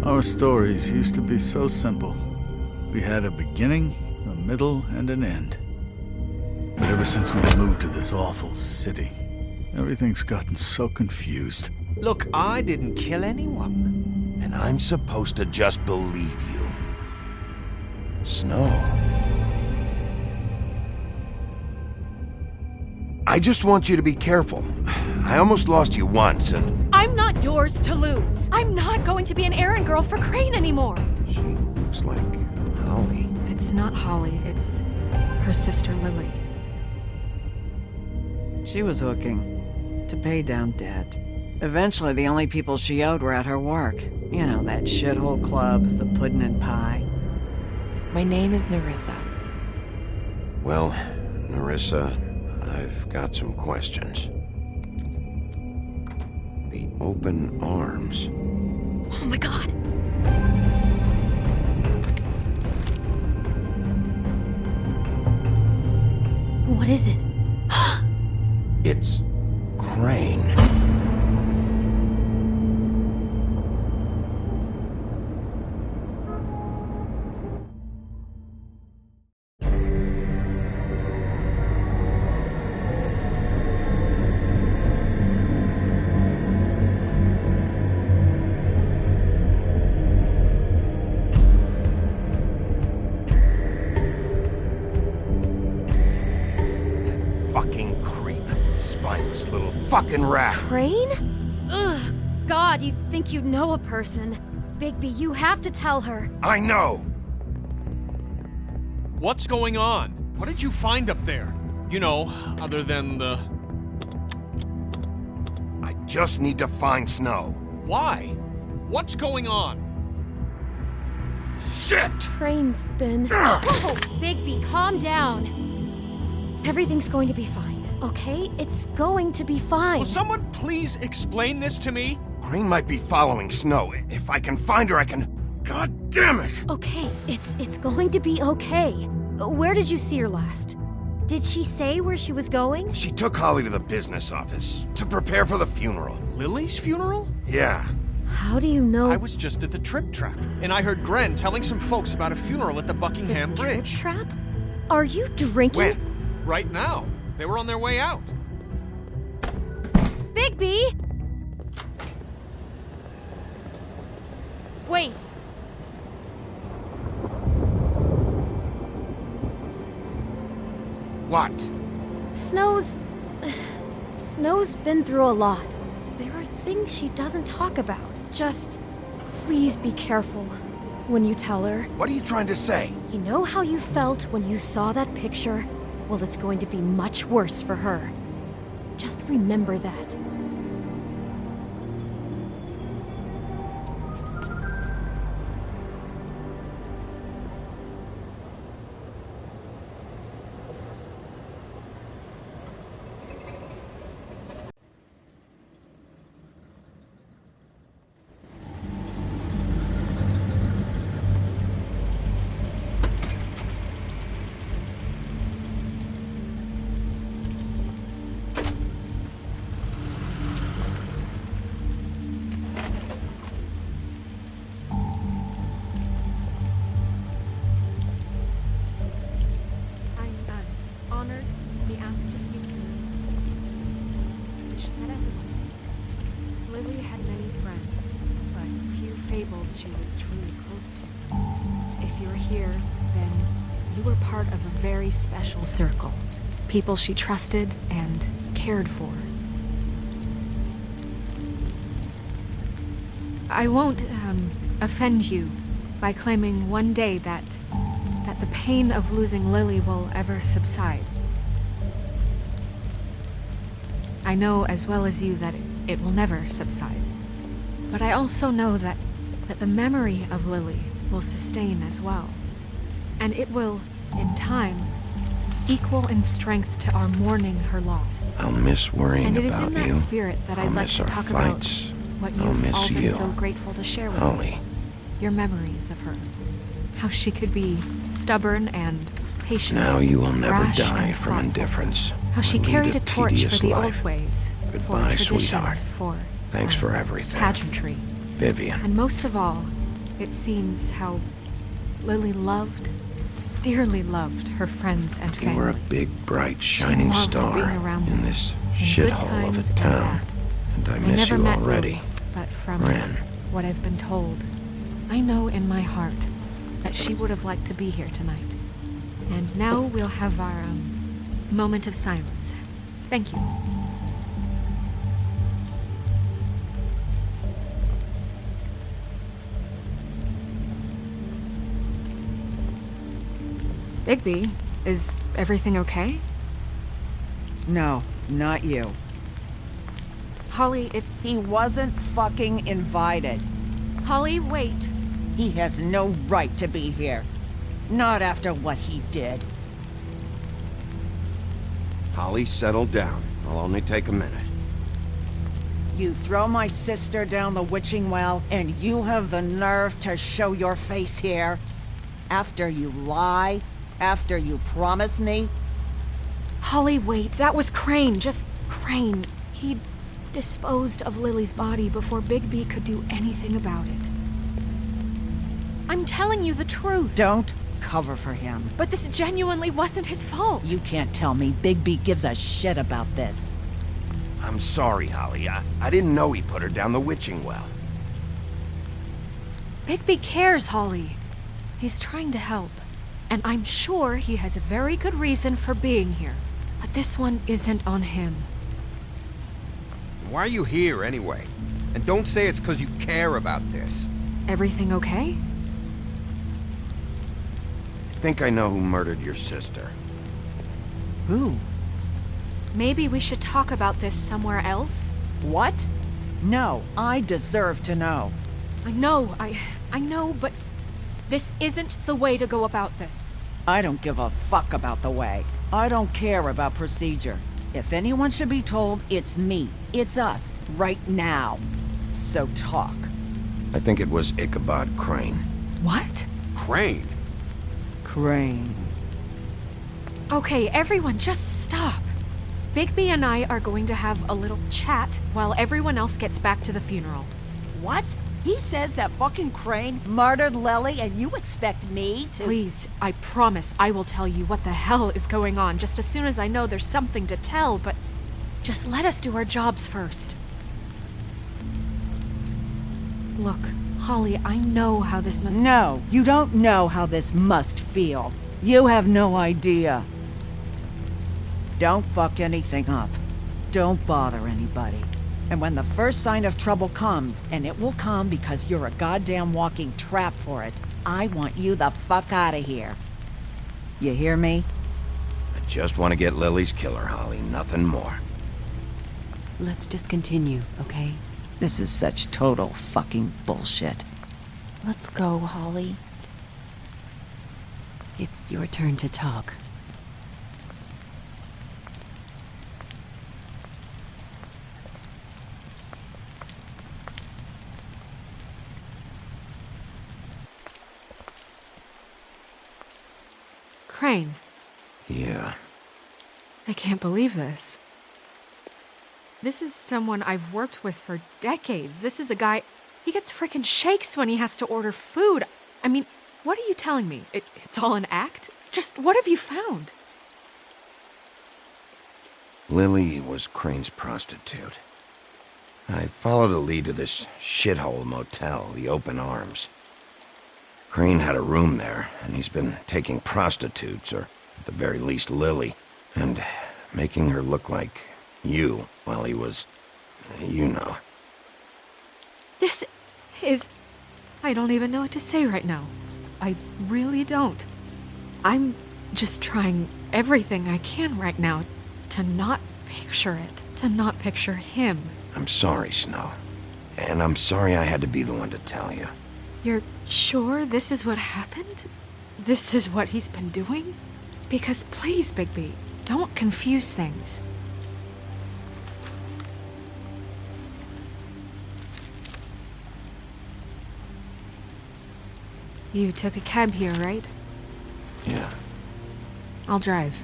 Our stories used to be so simple. We had a beginning, a middle, and an end. But ever since we moved to this awful city, everything's gotten so confused. Look, I didn't kill anyone. And I'm supposed to just believe you. Snow. I just want you to be careful. I almost lost you once, and... I'm not yours to lose. I'm not going to be an errand girl for Crane anymore. She looks like Holly. It's not Holly, it's her sister Lily. She was hooking to pay down debt. Eventually, the only people she owed were at her work. You know, that shithole club, the Puddin' and Pie. My name is Nerissa. Well, Nerissa, I've got some questions. The open arms. Oh my god. What is it? It's Crane. Fucking creep. Spineless little fucking rat. Crane? Ugh. God, you think you know a person. Bigby, you have to tell her. I know! What's going on? What did you find up there? You know, other than the... I just need to find Snow. Why? What's going on? Shit! Crane's been... Whoa! Bigby, calm down. Everything's going to be fine, okay? It's going to be fine. Will someone please explain this to me? Crane might be following Snow. If I can find her, I can... God damn it! Okay, it's going to be okay. Where did you see her last? Did she say where she was going? She took Holly to the business office to prepare for the funeral. Lily's funeral? Yeah. How do you know? I was just at the Trip Trap, and I heard Gren telling some folks about a funeral at the Buckingham the Bridge. Trip Trap? Are you drinking? When? Right now. They were on their way out. Bigby! Wait. What? Snow's been through a lot. There are things she doesn't talk about. Just please be careful when you tell her. What are you trying to say? You know how you felt when you saw that picture? Well, it's going to be much worse for her. Just remember that. Honored to be asked to speak to you. It's tradition that everyone speak. Lily had many friends, but few fables she was truly close to. If you're here, then you were part of a very special circle. People she trusted and cared for. I won't, offend you by claiming one day that the pain of losing Lily will ever subside. I know as well as you that it will never subside. But I also know that the memory of Lily will sustain as well. And it will, in time, equal in strength to our mourning her loss. I'll miss worrying And it about is in that you. spirit that I'd I'll like miss to our talk fights. about what I'll you've miss all been you. so grateful to share with me. Holly. Your memories of her. How she could be stubborn and patient. Now you will never rash die and from thoughtful. indifference. How she or lead carried a torch for tedious the life. old ways. Goodbye, for tradition, sweetheart. For Thanks for everything. pageantry. Vivian. And most of all, it seems how Lily loved, dearly loved her friends and You family. were a big, bright, shining loved star being around in them, this in shithole good of times a and town. bad. And I I miss never you met already. Lily, but from Ren. what I've been told, I know in my heart that she would have liked to be here tonight. And now we'll have our moment of silence. Thank you. Bigby, is everything okay? No, not you. Holly, it's... He wasn't fucking invited. Holly, wait. He has no right to be here. Not after what he did. Holly, settle down. I'll only take a minute. You throw my sister down the witching well, and you have the nerve to show your face here? After you lie? After you promise me? Holly, wait. That was Crane. Just Crane. He'd disposed of Lily's body before Bigby could do anything about it. I'm telling you the truth. Don't cover for him. But this genuinely wasn't his fault. You can't tell me Bigby gives a shit about this. I'm sorry, Holly. I didn't know he put her down the witching well. Bigby cares, Holly. He's trying to help. And I'm sure he has a very good reason for being here. But this one isn't on him. Why are you here, anyway? And don't say it's because you care about this. Everything okay? I think I know who murdered your sister. Who? Maybe we should talk about this somewhere else? What? No, I deserve to know. I know, but this isn't the way to go about this. I don't give a fuck about the way. I don't care about procedure. If anyone should be told, it's me. It's us. Right now. So talk. I think it was Ichabod Crane. What? Crane? Crane. Okay, everyone, just stop. Bigby and I are going to have a little chat while everyone else gets back to the funeral. What? He says that fucking Crane murdered Lily and you expect me to— Please, I promise I will tell you what the hell is going on just as soon as I know there's something to tell, but just let us do our jobs first. Look, Holly, I know how this must— No, you don't know how this must feel. You have no idea. Don't fuck anything up. Don't bother anybody. And when the first sign of trouble comes, and it will come because you're a goddamn walking trap for it, I want you the fuck out of here. You hear me? I just want to get Lily's killer, Holly. Nothing more. Let's just continue, okay? This is such total fucking bullshit. Let's go, Holly. It's your turn to talk. Crane, Yeah. I can't believe this. This is someone I've worked with for decades. This is a guy... He gets frickin' shakes when he has to order food. I mean, what are you telling me? It's all an act? Just what have you found? Lily was Crane's prostitute. I followed a lead to this shithole motel, the Open Arms. Crane had a room there, and he's been taking prostitutes, or at the very least Lily, and making her look like you while he was, you know. This is... I don't even know what to say right now. I really don't. I'm just trying everything I can right now to not picture it, to not picture him. I'm sorry, Snow. And I'm sorry I had to be the one to tell you. You're sure this is what happened? This is what he's been doing? Because please, Bigby, don't confuse things. You took a cab here, right? Yeah. I'll drive.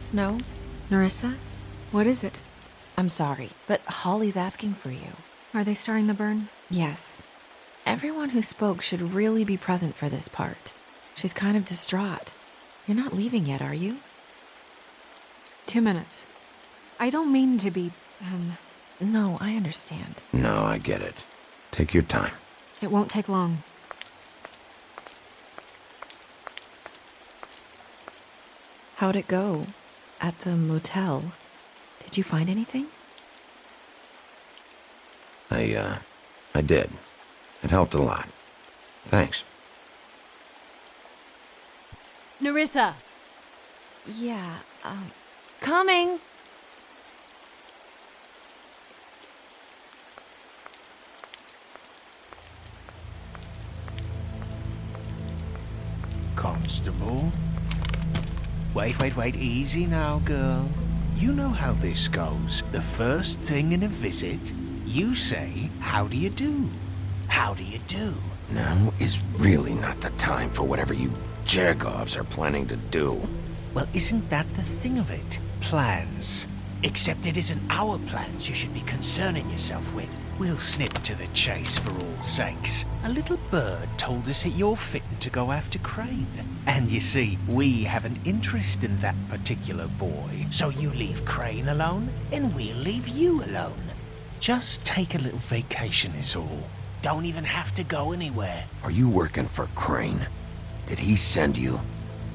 Snow, Nerissa, what is it? I'm sorry, but Holly's asking for you. Are they starting the burn? Yes. Everyone who spoke should really be present for this part. She's kind of distraught. You're not leaving yet, are you? 2 minutes. I don't mean to be, No, I understand. No, I get it. Take your time. It won't take long. How'd it go? At the motel? Did you find anything? I did. It helped a lot. Thanks. Nerissa! Yeah, coming! Constable? Wait, easy now, girl. You know how this goes. The first thing in a visit, you say, how do you do? How do you do? Now is really not the time for whatever you jerk-offs are planning to do. Well, isn't that the thing of it? Plans. Except it isn't our plans you should be concerning yourself with. We'll snip to the chase for all sakes. A little bird told us that you're fitting to go after Crane. And you see, we have an interest in that particular boy. So you leave Crane alone, and we'll leave you alone. Just take a little vacation is all. Don't even have to go anywhere. Are you working for Crane? Did he send you?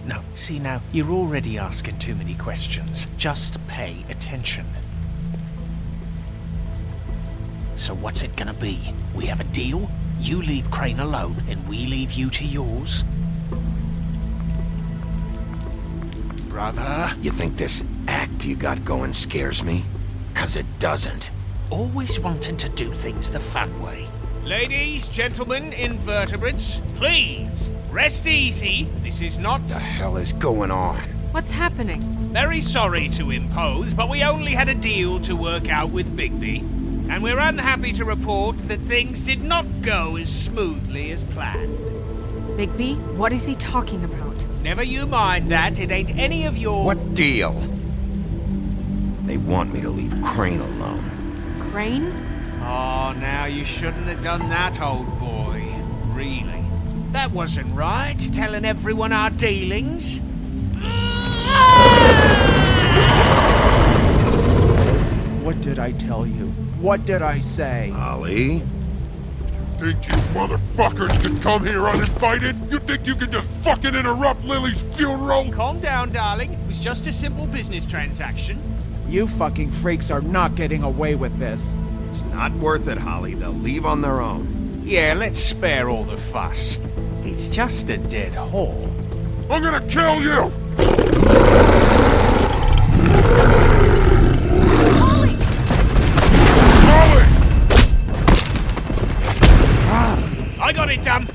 No, see now, you're already asking too many questions. Just pay attention. So what's it gonna be? We have a deal? You leave Crane alone, and we leave you to yours? Brother? You think this act you got going scares me? 'Cause it doesn't. Always wanting to do things the fun way. Ladies, gentlemen, invertebrates, please, rest easy. This is not... What the hell is going on? What's happening? Very sorry to impose, but we only had a deal to work out with Bigby. And we're unhappy to report that things did not go as smoothly as planned. Bigby, what is he talking about? Never you mind that, it ain't any of your... What deal? They want me to leave Crane alone. Crane? Oh, now you shouldn't have done that, old boy. Really. That wasn't right, telling everyone our dealings. What did I tell you? What did I say? Ollie? Think you motherfuckers can come here uninvited? You think you can just fucking interrupt Lily's funeral? Calm down, darling. It was just a simple business transaction. You fucking freaks are not getting away with this. It's not worth it, Holly. They'll leave on their own. Yeah, let's spare all the fuss. It's just a dead haul. I'm gonna kill you! I got it, damn!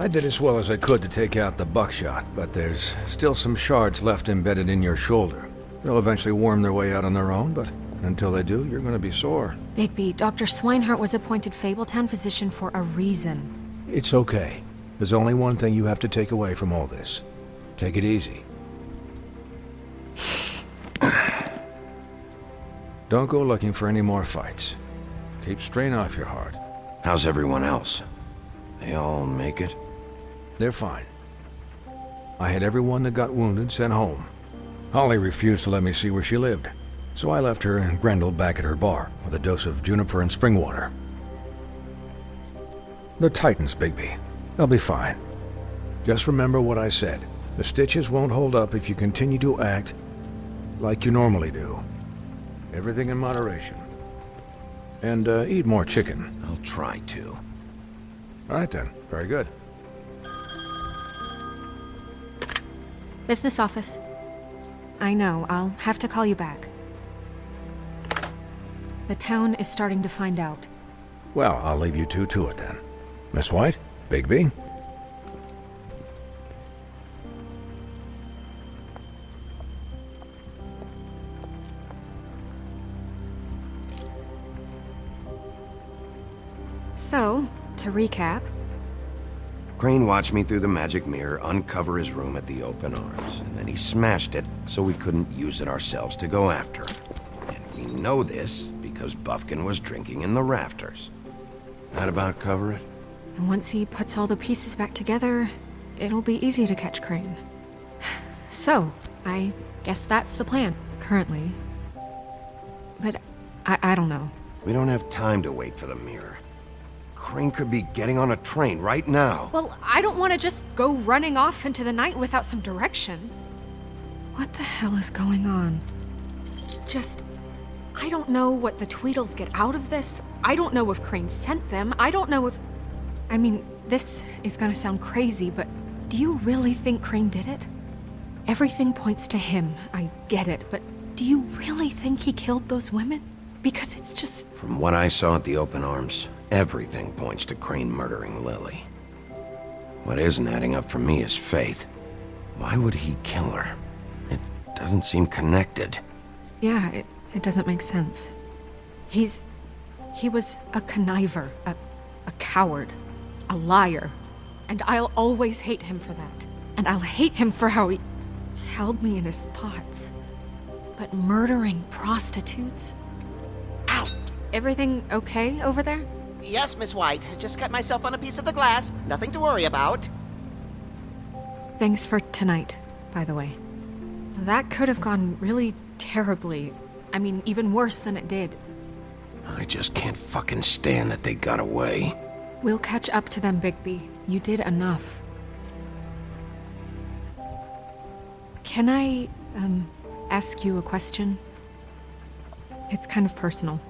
I did as well as I could to take out the buckshot, but there's still some shards left embedded in your shoulder. They'll eventually worm their way out on their own, but until they do, you're gonna be sore. Bigby, Dr. Swinehart was appointed Fabletown physician for a reason. It's okay. There's only one thing you have to take away from all this. Take it easy. Don't go looking for any more fights. Keep strain off your heart. How's everyone else? They all make it? They're fine. I had everyone that got wounded sent home. Holly refused to let me see where she lived, so I left her and Grendel back at her bar with a dose of juniper and spring water. They're Titans, Bigby. They'll be fine. Just remember what I said. The stitches won't hold up if you continue to act like you normally do. Everything in moderation. And eat more chicken. I'll try to. All right then. Very good. Business office. I know, I'll have to call you back. The town is starting to find out. Well, I'll leave you two to it then. Miss White, Bigby. So, to recap... Crane watched me through the magic mirror uncover his room at the open arms, and then he smashed it so we couldn't use it ourselves to go after him. And we know this because Buffkin was drinking in the rafters. That about cover it? And once he puts all the pieces back together, it'll be easy to catch Crane. So, I guess that's the plan, currently. But I don't know. We don't have time to wait for the mirror. Crane could be getting on a train right now. Well, I don't want to just go running off into the night without some direction. What the hell is going on? I don't know what the Tweedles get out of this. I don't know if Crane sent them. I don't know if... I mean, this is gonna sound crazy, but do you really think Crane did it? Everything points to him, I get it, but do you really think he killed those women? Because it's just... From what I saw at the open arms, everything points to Crane murdering Lily. What isn't adding up for me is Faith. Why would he kill her? It doesn't seem connected. Yeah, it doesn't make sense. He was a conniver, a coward, a liar. And I'll always hate him for that. And I'll hate him for how he held me in his thoughts. But murdering prostitutes? Ow! Everything okay over there? Yes, Miss White. Just cut myself on a piece of the glass. Nothing to worry about. Thanks for tonight, by the way. That could have gone really terribly. I mean, even worse than it did. I just can't fucking stand that they got away. We'll catch up to them, Bigby. You did enough. Can I, ask you a question? It's kind of personal.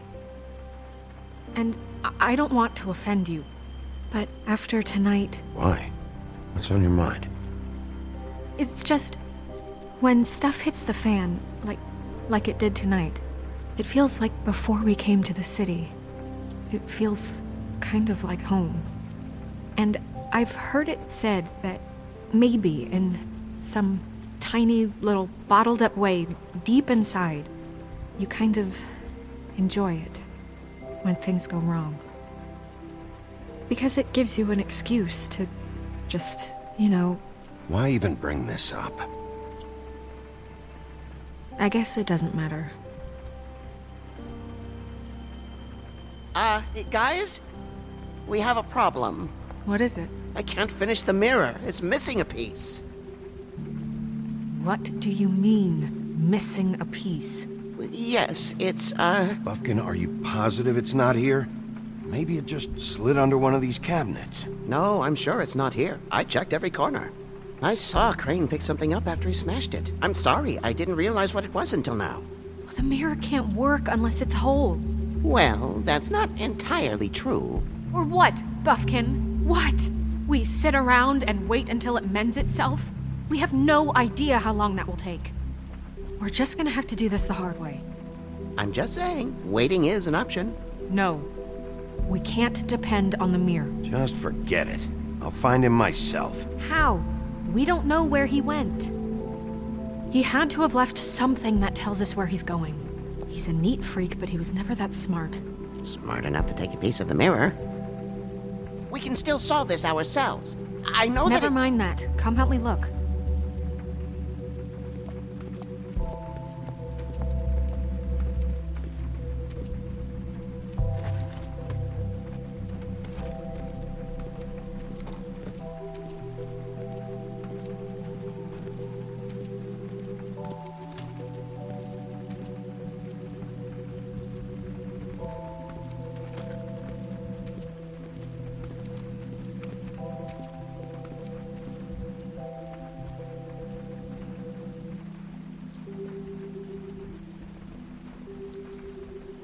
And I don't want to offend you, but after tonight... Why? What's on your mind? It's just... when stuff hits the fan, like it did tonight, it feels like before we came to the city. It feels kind of like home. And I've heard it said that maybe in some tiny little bottled up way deep inside, you kind of enjoy it when things go wrong. Because it gives you an excuse to just, Why even bring this up? I guess it doesn't matter. Guys? We have a problem. What is it? I can't finish the mirror. It's missing a piece. What do you mean, missing a piece? Yes, it's, Buffkin, are you positive it's not here? Maybe it just slid under one of these cabinets. No, I'm sure it's not here. I checked every corner. I saw Crane pick something up after he smashed it. I'm sorry, I didn't realize what it was until now. Well, the mirror can't work unless it's whole. Well, that's not entirely true. Or what, Buffkin? What? We sit around and wait until it mends itself? We have no idea how long that will take. We're just gonna have to do this the hard way. I'm just saying, waiting is an option. No. We can't depend on the mirror. Just forget it. I'll find him myself. How? We don't know where he went. He had to have left something that tells us where he's going. He's a neat freak, but he was never that smart. Smart enough to take a piece of the mirror. We can still solve this ourselves. I know that. Never mind that. Come help me look.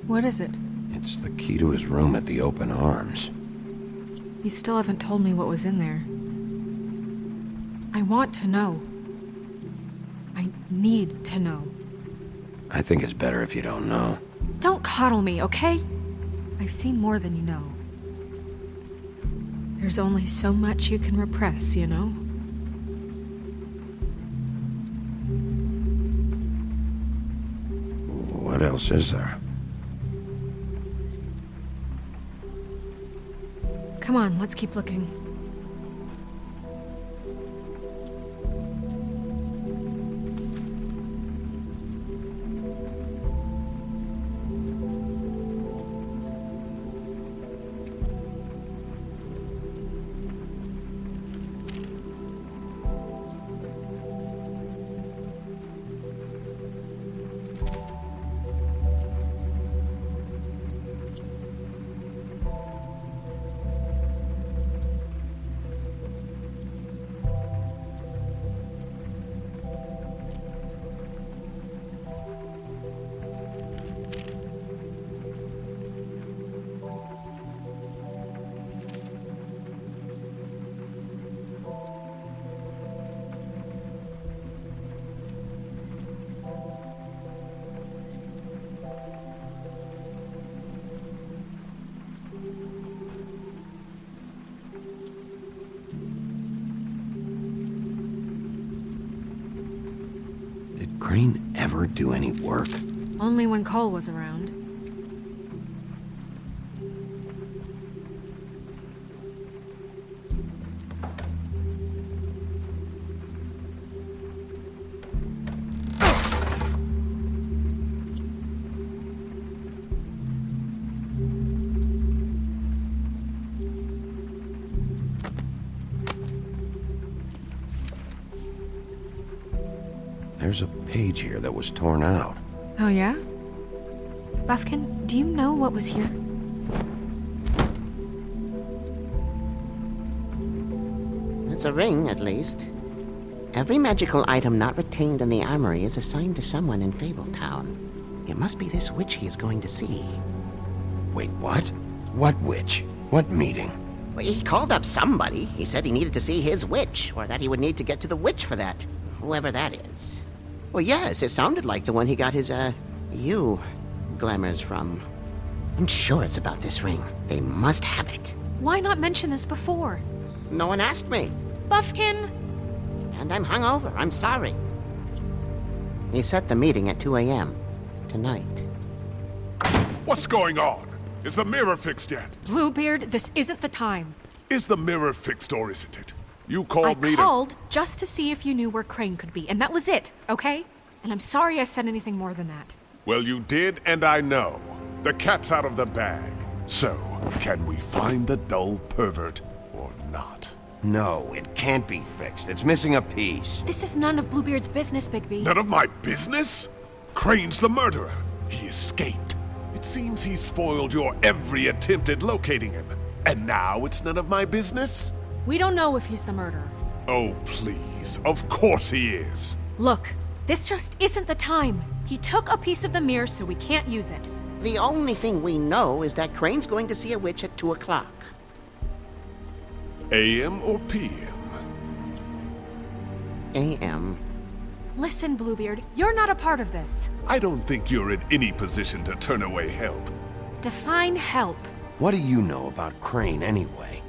What is it? It's the key to his room at the Open Arms. You still haven't told me what was in there. I want to know. I need to know. I think it's better if you don't know. Don't coddle me, okay? I've seen more than you know. There's only so much you can repress, you know? What else is there? Come on, let's keep looking. Did Crane ever do any work? Only when Cole was around. There's a page here that was torn out. Oh, yeah? Buffkin, do you know what was here? It's a ring, at least. Every magical item not retained in the armory is assigned to someone in Fabletown. It must be this witch he is going to see. Wait, what? What witch? What meeting? Well, he called up somebody. He said he needed to see his witch, or that he would need to get to the witch for that. Whoever that is. Well, yes, it sounded like the one he got his, glamours from. I'm sure it's about this ring. They must have it. Why not mention this before? No one asked me. Buffkin! And I'm hungover. I'm sorry. He set the meeting at 2 a.m. tonight. What's going on? Is the mirror fixed yet? Bluebeard, this isn't the time. Is the mirror fixed or isn't it? You called me I called just to see if you knew where Crane could be, and that was it, okay? And I'm sorry I said anything more than that. Well, you did, and I know. The cat's out of the bag. So, can we find the dull pervert or not? No, it can't be fixed. It's missing a piece. This is none of Bluebeard's business, Bigby. None of my business? Crane's the murderer. He escaped. It seems he spoiled your every attempt at locating him. And now it's none of my business? We don't know if he's the murderer. Oh, please. Of course he is. Look, this just isn't the time. He took a piece of the mirror, so we can't use it. The only thing we know is that Crane's going to see a witch at 2 o'clock. AM or PM? AM. Listen, Bluebeard, you're not a part of this. I don't think you're in any position to turn away help. Define help. What do you know about Crane anyway?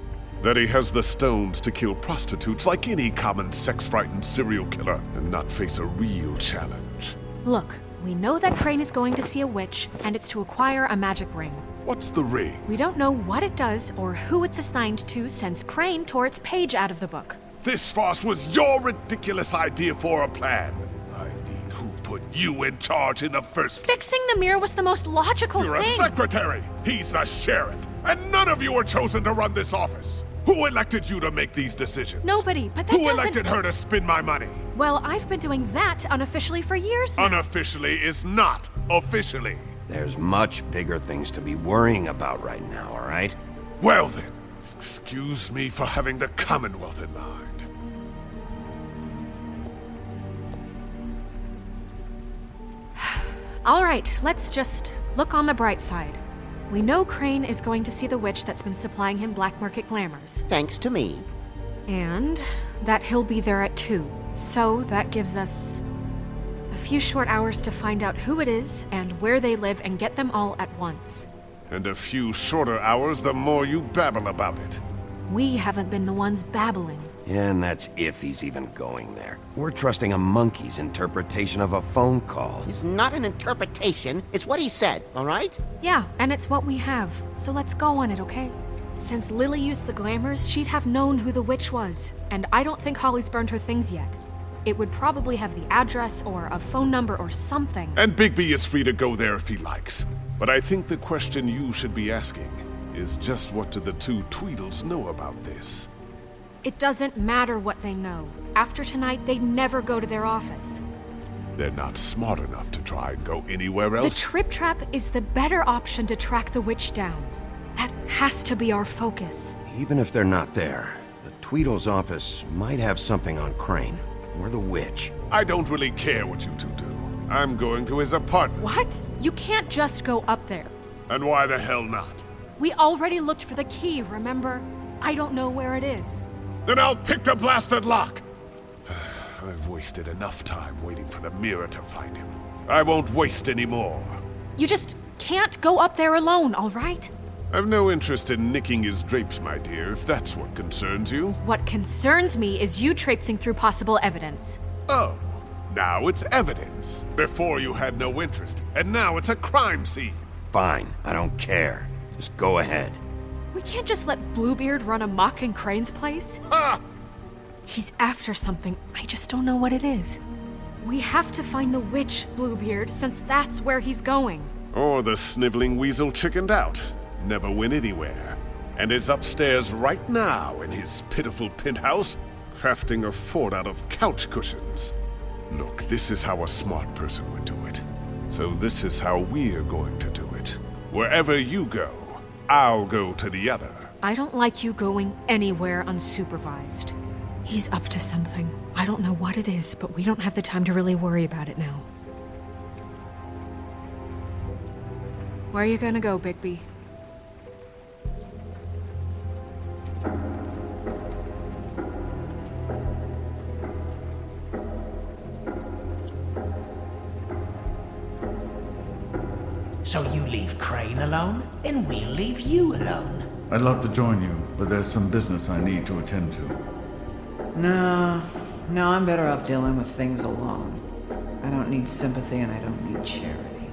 That he has the stones to kill prostitutes like any common sex-frightened serial killer and not face a real challenge. Look, we know that Crane is going to see a witch, and it's to acquire a magic ring. What's the ring? We don't know what it does or who it's assigned to since Crane tore its page out of the book. This farce was your ridiculous idea for a plan. I mean, who put you in charge in the first place? Fixing the mirror was the most logical You're thing. a secretary! He's the sheriff! And none of you were chosen to run this office! Who elected you to make these decisions? Nobody, but that Who doesn't... elected her to spend my money? Well, I've been doing that unofficially for years now. Unofficially is not officially. There's much bigger things to be worrying about right now, all right? Well then, excuse me for having the Commonwealth in mind. All right, let's just look on the bright side. We know Crane is going to see the witch that's been supplying him black market glamours. Thanks to me. And that he'll be there at 2. So that gives us a few short hours to find out who it is and where they live and get them all at once. And a few shorter hours the more you babble about it. We haven't been the ones babbling. Yeah, and that's if he's even going there. We're trusting a monkey's interpretation of a phone call. It's not an interpretation, it's what he said, all right? Yeah, and it's what we have. So let's go on it, okay? Since Lily used the glamours, she'd have known who the witch was. And I don't think Holly's burned her things yet. It would probably have the address or a phone number or something. And Bigby is free to go there if he likes. But I think the question you should be asking is just what do the two Tweedles know about this? It doesn't matter what they know. After tonight, they'd never go to their office. They're not smart enough to try and go anywhere else. The Trip Trap is the better option to track the witch down. That has to be our focus. Even if they're not there, the Tweedle's office might have something on Crane, or the witch. I don't really care what you two do. I'm going to his apartment. What? You can't just go up there. And why the hell not? We already looked for the key, remember? I don't know where it is. Then I'll pick the blasted lock! I've wasted enough time waiting for the mirror to find him. I won't waste any more. You just can't go up there alone, all right? I've no interest in nicking his drapes, my dear, if that's what concerns you. What concerns me is you traipsing through possible evidence. Oh, now it's evidence. Before you had no interest, and now it's a crime scene. Fine, I don't care. Just go ahead. We can't just let Bluebeard run amok in Crane's place. Ha! He's after something. I just don't know what it is. We have to find the witch, Bluebeard, since that's where he's going. Or the sniveling weasel chickened out. Never went anywhere. And is upstairs right now in his pitiful penthouse, crafting a fort out of couch cushions. Look, this is how a smart person would do it. So this is how we're going to do it. Wherever you go, I'll go to the other. I don't like you going anywhere unsupervised. He's up to something. I don't know what it is, but we don't have the time to really worry about it now. Where are you gonna go, Bigby? So you leave Crane alone, and we'll leave you alone. I'd love to join you, but there's some business I need to attend to. No, I'm better off dealing with things alone. I don't need sympathy and I don't need charity.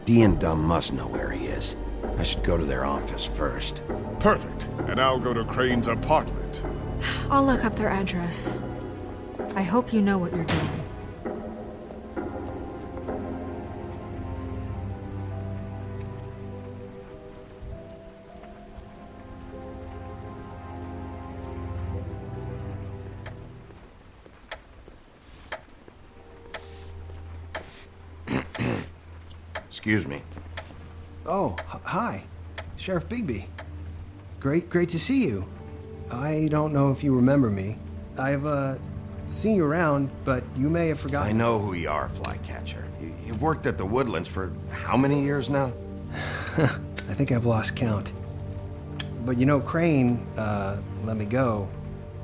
Dee and Dumb must know where he is. I should go to their office first. Perfect. And I'll go to Crane's apartment. I'll look up their address. I hope you know what you're doing. Excuse me. Oh, hi. Sheriff Bigby. Great to see you. I don't know if you remember me. I've, seen you around, but you may have forgotten. I know who you are, Flycatcher. You've worked at the Woodlands for how many years now? I think I've lost count. But you know, Crane, let me go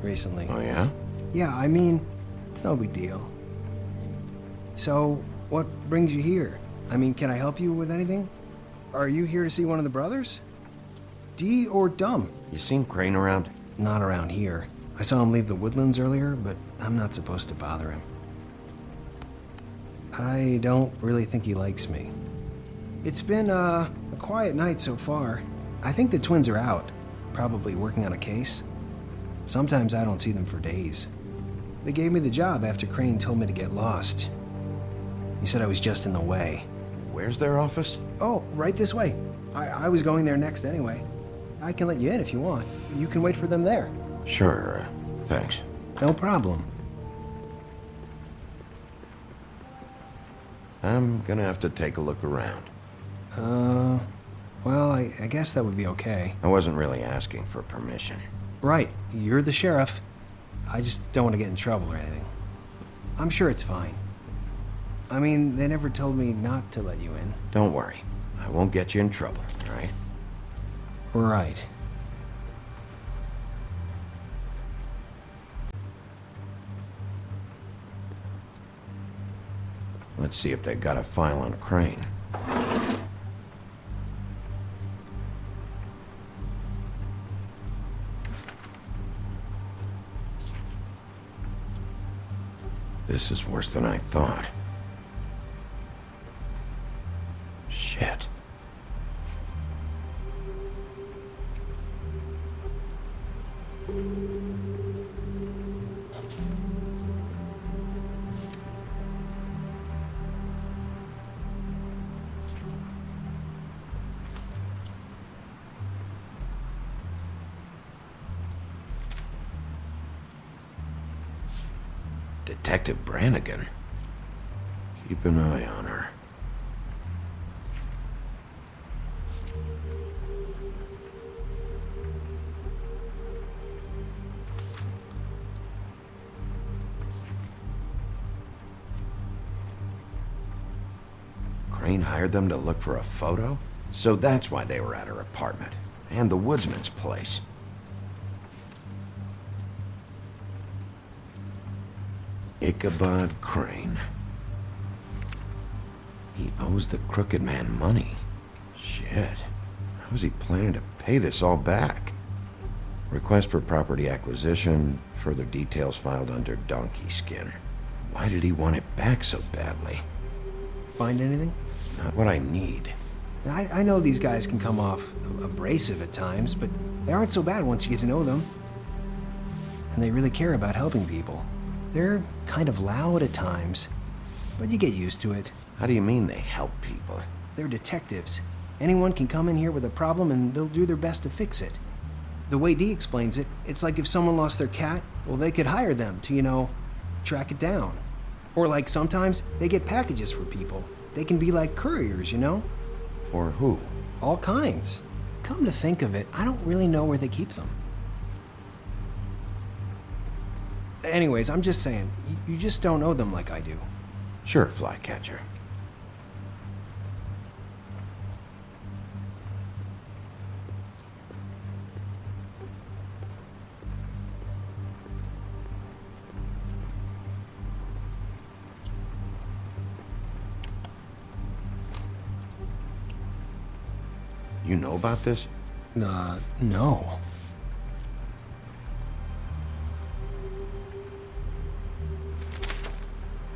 recently. Oh, yeah? Yeah, I mean, it's no big deal. So, what brings you here? I mean, can I help you with anything? Are you here to see one of the brothers? D or Dumb? You seen Crane around? Not around here. I saw him leave the woodlands earlier, but I'm not supposed to bother him. I don't really think he likes me. It's been, a quiet night so far. I think the twins are out, probably working on a case. Sometimes I don't see them for days. They gave me the job after Crane told me to get lost. He said I was just in the way. Where's their office? Oh, right this way. I was going there next anyway. I can let you in if you want. You can wait for them there. Sure, thanks. No problem. I'm gonna have to take a look around. Well, I guess that would be okay. I wasn't really asking for permission. Right, you're the sheriff. I just don't want to get in trouble or anything. I'm sure it's fine. I mean, they never told me not to let you in. Don't worry. I won't get you in trouble, all right? Right. Let's see if they got a file on Crane. This is worse than I thought. Shit. Detective Brannigan. Keep an eye on her. Crane hired them to look for a photo? So that's why they were at her apartment. And the woodsman's place. Ichabod Crane. He owes the crooked man money. Shit. How's he planning to pay this all back? Request for property acquisition. Further details filed under donkey skin. Why did he want it back so badly? Find anything? Not what I need. I know these guys can come off abrasive at times, but they aren't so bad once you get to know them. And they really care about helping people. They're kind of loud at times, but you get used to it. How do you mean they help people? They're detectives. Anyone can come in here with a problem and they'll do their best to fix it. The way Dee explains it, it's like if someone lost their cat, well, they could hire them to, track it down. Or like sometimes they get packages for people. They can be like couriers, For who? All kinds. Come to think of it, I don't really know where they keep them. Anyways, I'm just saying, you just don't know them like I do. Sure, Flycatcher. You know about this? No.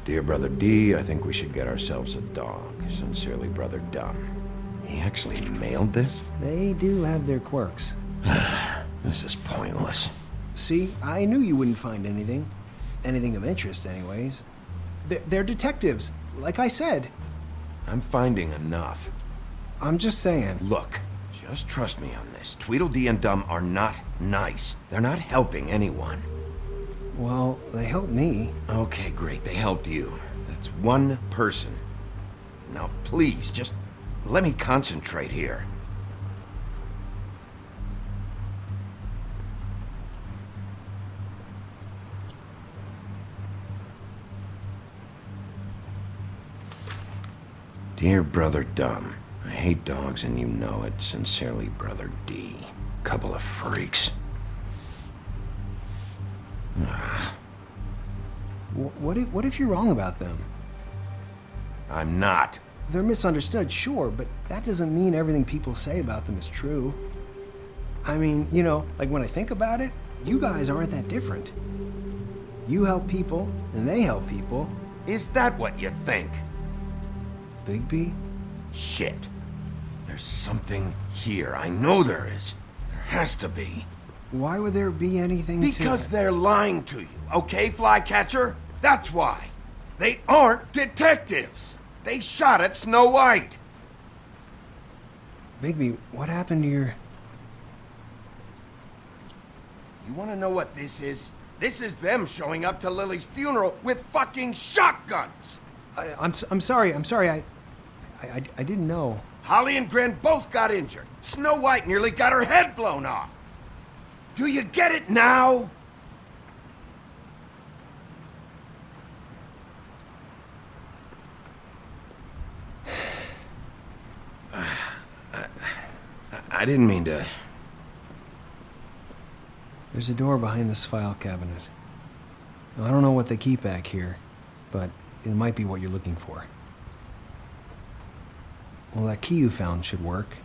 Dear Brother D, I think we should get ourselves a dog. Sincerely, Brother Dunn. He actually mailed this? They do have their quirks. This is pointless. See, I knew you wouldn't find anything. Anything of interest, anyways. They're detectives, like I said. I'm finding enough. I'm just saying. Look, just trust me on this. Tweedledee and Dumb are not nice. They're not helping anyone. Well, they helped me. Okay, great. They helped you. That's one person. Now, please, just let me concentrate here. Dear Brother Dumb, I hate dogs and you know it. Sincerely, Brother D. Couple of freaks. What if you're wrong about them? I'm not. They're misunderstood, sure, but that doesn't mean everything people say about them is true. I mean, you know, like when I think about it, you guys aren't that different. You help people, and they help people. Is that what you think? Bigby? Shit. There's something here. I know there is. There has to be. Why would there be anything Because they're lying to you, okay, Flycatcher? That's why. They aren't detectives. They shot at Snow White. Bigby, what happened to your... You want to know what this is? This is them showing up to Lily's funeral with fucking shotguns. I'm sorry. I didn't know. Holly and Gren both got injured. Snow White nearly got her head blown off. Do you get it now? I didn't mean to... There's a door behind this file cabinet. Now, I don't know what they keep back here, but it might be what you're looking for. Well, that key you found should work.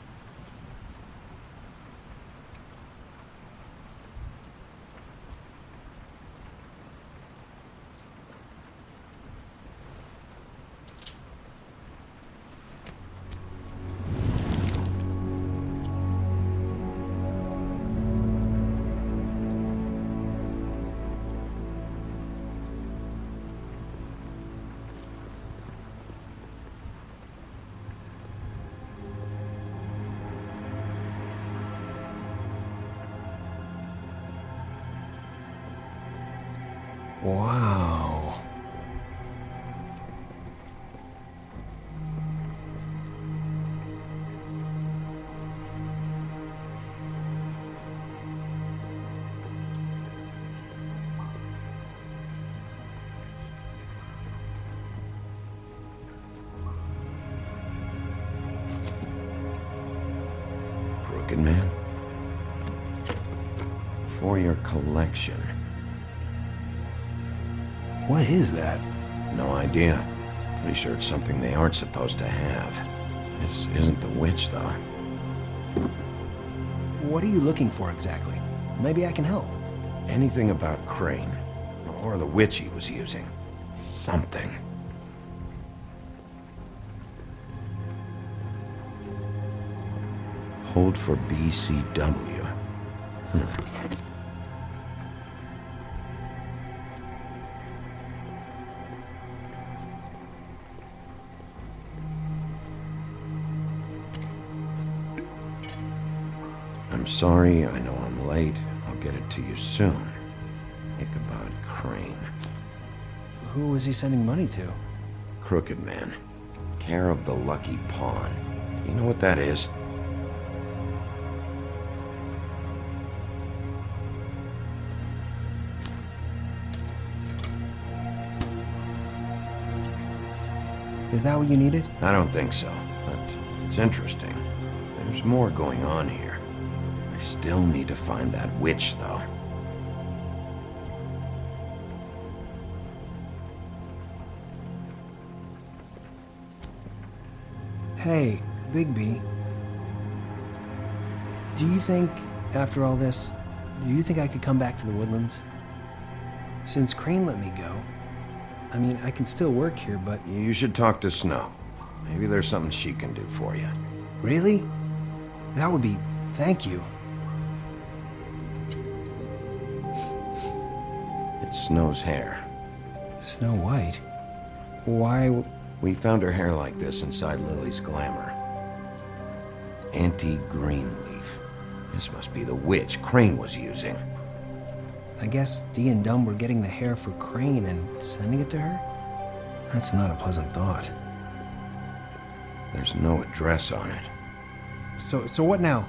Wow. Crooked Man? For your collection. What is that? No idea. Pretty sure it's something they aren't supposed to have. This isn't the witch, though. What are you looking for exactly? Maybe I can help. Anything about Crane, or the witch he was using. Something. Hold for BCW. I'm sorry, I know I'm late. I'll get it to you soon. Ichabod Crane. Who was he sending money to? Crooked Man. Care of the Lucky Pawn. Do you know what that is? Is that what you needed? I don't think so, but it's interesting. There's more going on here. I still need to find that witch, though. Hey, Bigby. Do you think, after all this, do you think I could come back to the Woodlands? Since Crane let me go, I mean, I can still work here, but... You should talk to Snow. Maybe there's something she can do for you. Really? That would be... Thank you. It's Snow's hair. Snow White? Why... We found her hair like this inside Lily's glamour. Auntie Greenleaf. This must be the witch Crane was using. I guess Dee and Dumb were getting the hair for Crane and sending it to her? That's not a pleasant thought. There's no address on it. So what now?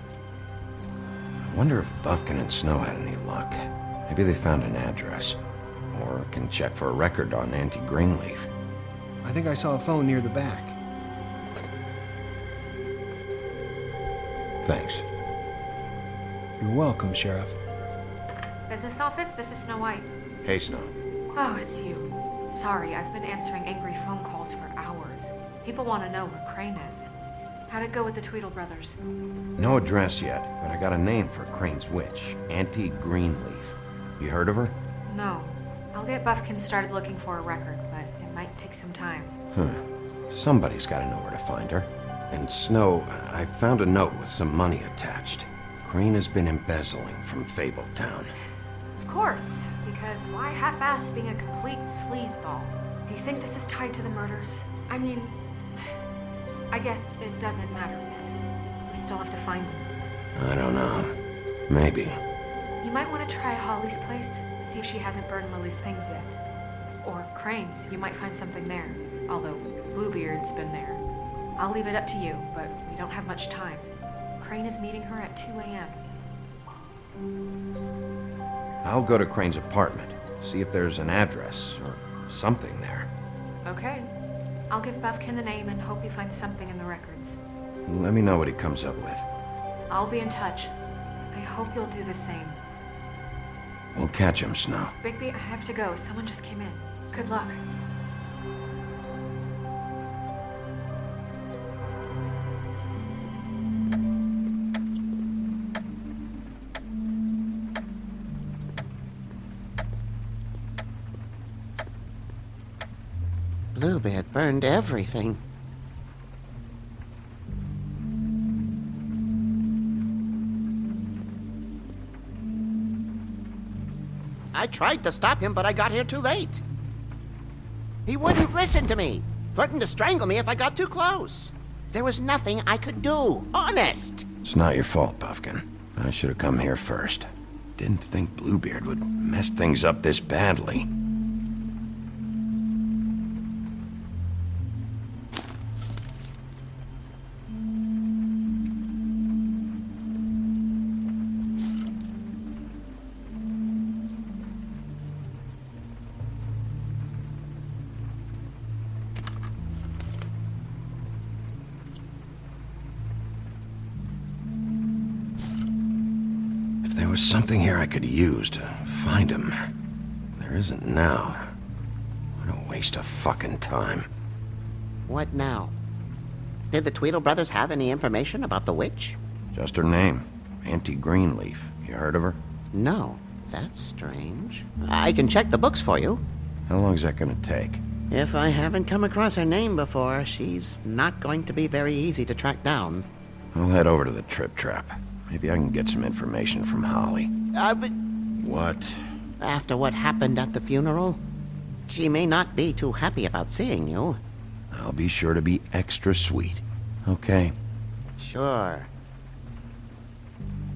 I wonder if Buffkin and Snow had any luck. Maybe they found an address. Or can check for a record on Auntie Greenleaf. I think I saw a phone near the back. Thanks. You're welcome, Sheriff. Business office, this is Snow White. Hey, Snow. Oh, it's you. Sorry, I've been answering angry phone calls for hours. People want to know where Crane is. How'd it go with the Tweedle brothers? No address yet, but I got a name for Crane's witch. Auntie Greenleaf. You heard of her? No. I'll get Buffkin started looking for a record, but it might take some time. Somebody's gotta know where to find her. And Snow, I found a note with some money attached. Crane has been embezzling from Fabletown. Of course, because why half-ass being a complete sleazeball? Do you think this is tied to the murders? I mean, I guess it doesn't matter yet. We still have to find him. I don't know. Maybe. You might want to try Holly's place, see if she hasn't burned Lily's things yet. Or Crane's, you might find something there. Although Bluebeard's been there. I'll leave it up to you, but we don't have much time. Crane is meeting her at 2 a.m. I'll go to Crane's apartment, see if there's an address or something there. Okay. I'll give Buffkin the name and hope he finds something in the records. Let me know what he comes up with. I'll be in touch. I hope you'll do the same. We'll catch him, Snow. Bigby, I have to go. Someone just came in. Good luck. Bluebeard burned everything. I tried to stop him, but I got here too late. He wouldn't listen to me. Threatened to strangle me if I got too close. There was nothing I could do. Honest. It's not your fault, Buffkin. I should have come here first. Didn't think Bluebeard would mess things up this badly. There was something here I could use to find him. There isn't now. What a waste of fucking time. What now? Did the Tweedle brothers have any information about the witch? Just her name. Auntie Greenleaf. You heard of her? No. That's strange. I can check the books for you. How long's that gonna take? If I haven't come across her name before, she's not going to be very easy to track down. I'll head over to the Trip Trap. Maybe I can get some information from Holly. But... What? After what happened at the funeral, she may not be too happy about seeing you. I'll be sure to be extra sweet. Okay? Sure.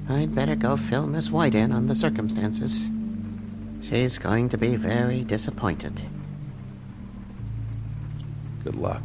I'd better go fill Miss White in on the circumstances. She's going to be very disappointed. Good luck.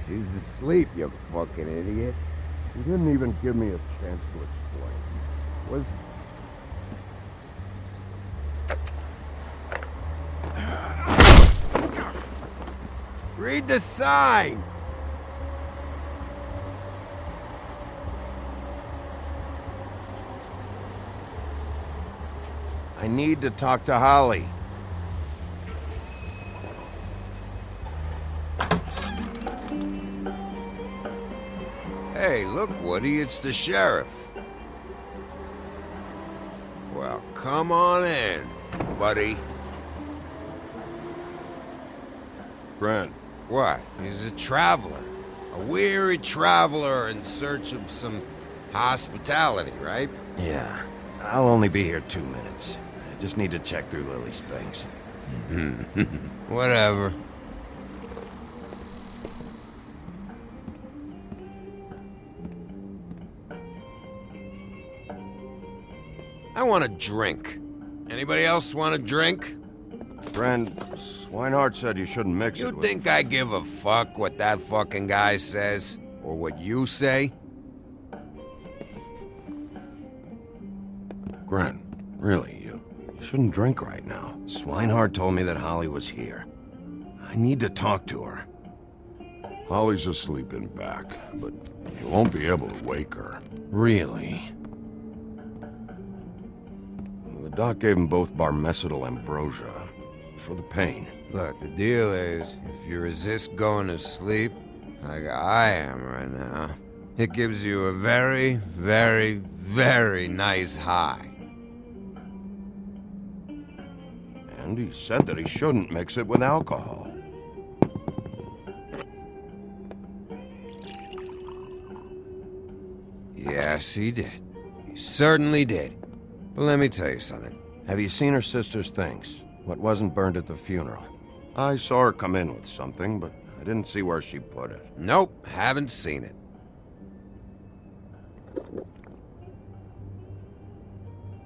She's asleep, you fucking idiot. You didn't even give me a chance to explain. Read the sign! I need to talk to Holly. Hey, look, Woody, it's the sheriff. Well, come on in, buddy. Grant. What? He's a traveler. A weary traveler in search of some hospitality, right? Yeah. I'll only be here 2 minutes. I just need to check through Lily's things. Whatever. I want a drink. Anybody else want a drink? Friend, Swinehart said you shouldn't mix it You with... think I give a fuck what that fucking guy says? Or what you say? Gren, really, you shouldn't drink right now. Swinehart told me that Holly was here. I need to talk to her. Holly's asleep in back, but you won't be able to wake her. Really? The doc gave them both Barmecidal ambrosia for the pain. Look, the deal is, if you resist going to sleep, like I am right now, it gives you a very, very, very nice high. And he said that he shouldn't mix it with alcohol. Yes, he did. He certainly did. But let me tell you something. Have you seen her sister's things? What wasn't burned at the funeral? I saw her come in with something, but I didn't see where she put it. Nope, haven't seen it.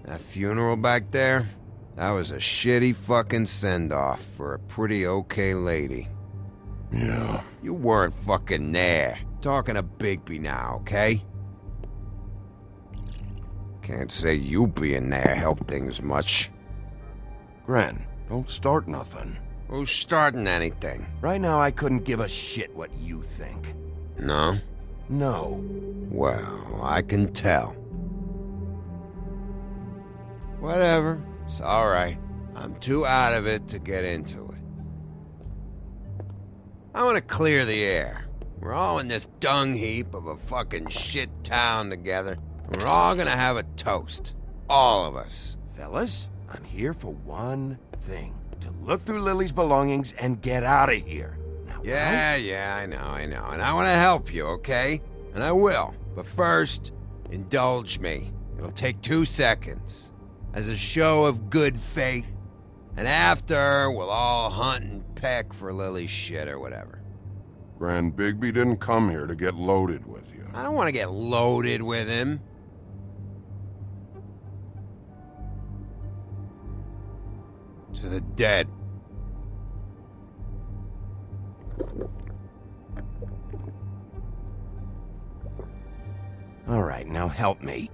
That funeral back there, that was a shitty fucking send-off for a pretty okay lady. Yeah. You weren't fucking there. Talking to Bigby now, okay? Can't say you being there helped things much. Gren, don't start nothing. Who's starting anything? Right now, I couldn't give a shit what you think. No? No. Well, I can tell. Whatever. It's alright. I'm too out of it to get into it. I want to clear the air. We're all in this dung heap of a fucking shit town together. We're all gonna have a toast. All of us. Fellas, I'm here for one thing. To look through Lily's belongings and get out of here. Now, Yeah, I know. And I want to help you, okay? And I will. But first, indulge me. It'll take 2 seconds. As a show of good faith. And after, we'll all hunt and peck for Lily's shit or whatever. Grand Bigby didn't come here to get loaded with you. I don't want to get loaded with him. To the dead. All right, now help me.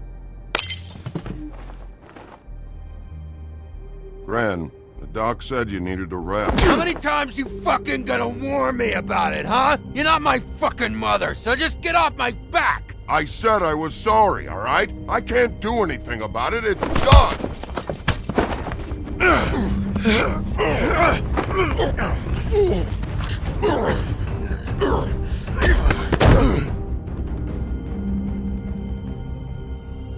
Gran, the doc said you needed a rest. How many times you fucking gonna warn me about it, huh? You're not my fucking mother, so just get off my back! I said I was sorry, all right? I can't do anything about it. It's done!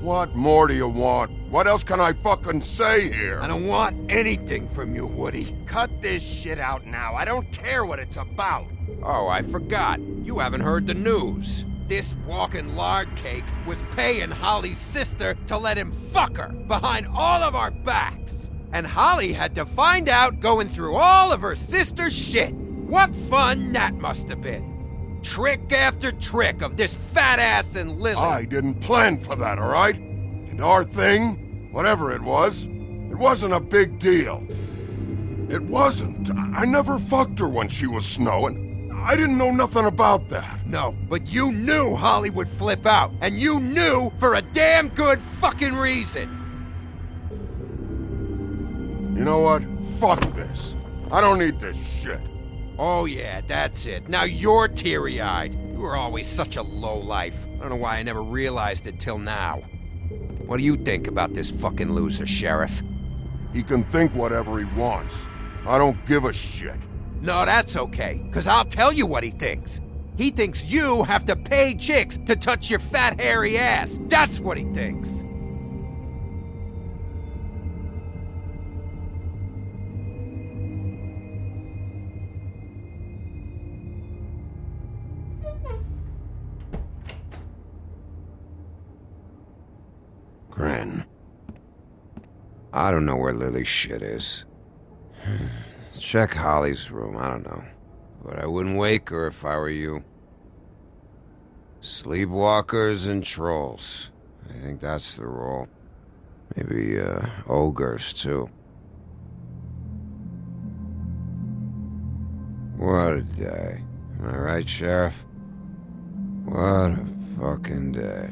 What more do you want? What else can I fucking say here? I don't want anything from you, Woody. Cut this shit out now. I don't care what it's about. Oh, I forgot. You haven't heard the news. This walking lard cake was paying Holly's sister to let him fuck her behind all of our backs. And Holly had to find out going through all of her sister's shit. What fun that must have been. Trick after trick of this fat ass and Lily. I didn't plan for that, all right? And our thing, whatever it wasn't a big deal. It wasn't. I never fucked her when she was snowing. I didn't know nothing about that. No, but you knew Holly would flip out. And you knew for a damn good fucking reason. You know what? Fuck this. I don't need this shit. Oh yeah, that's it. Now you're teary-eyed. You were always such a lowlife. I don't know why I never realized it till now. What do you think about this fucking loser, Sheriff? He can think whatever he wants. I don't give a shit. No, that's okay, because I'll tell you what he thinks. He thinks you have to pay chicks to touch your fat, hairy ass. That's what he thinks. Gran. I don't know where Lily's shit is. Check Holly's room, I don't know. But I wouldn't wake her if I were you. Sleepwalkers and trolls. I think that's the rule. Maybe, ogres, too. What a day. Am I right, Sheriff? What a fucking day.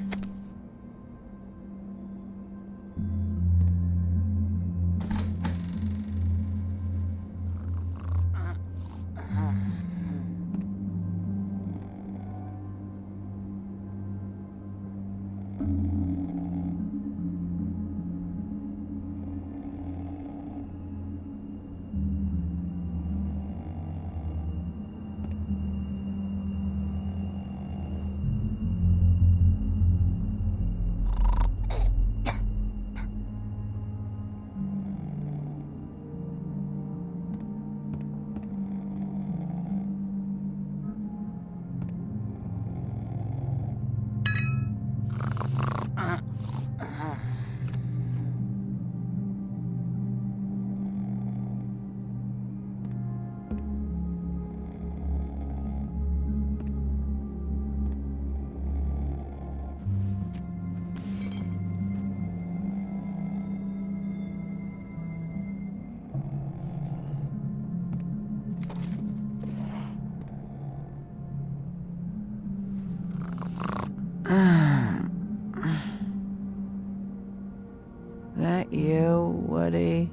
That you, Woody?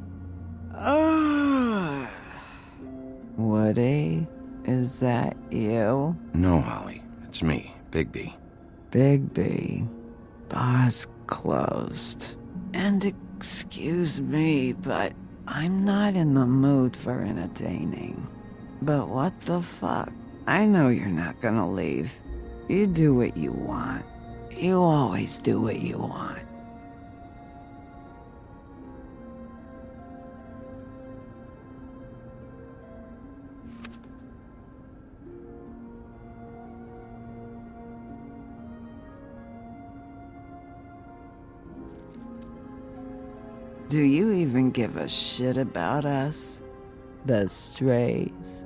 Woody? Is that you? No, Holly. It's me, Bigby. Bigby. Bar's closed. And excuse me, but I'm not in the mood for entertaining. But what the fuck? I know you're not gonna leave. You do what you want. You always do what you want. Do you even give a shit about us? The strays?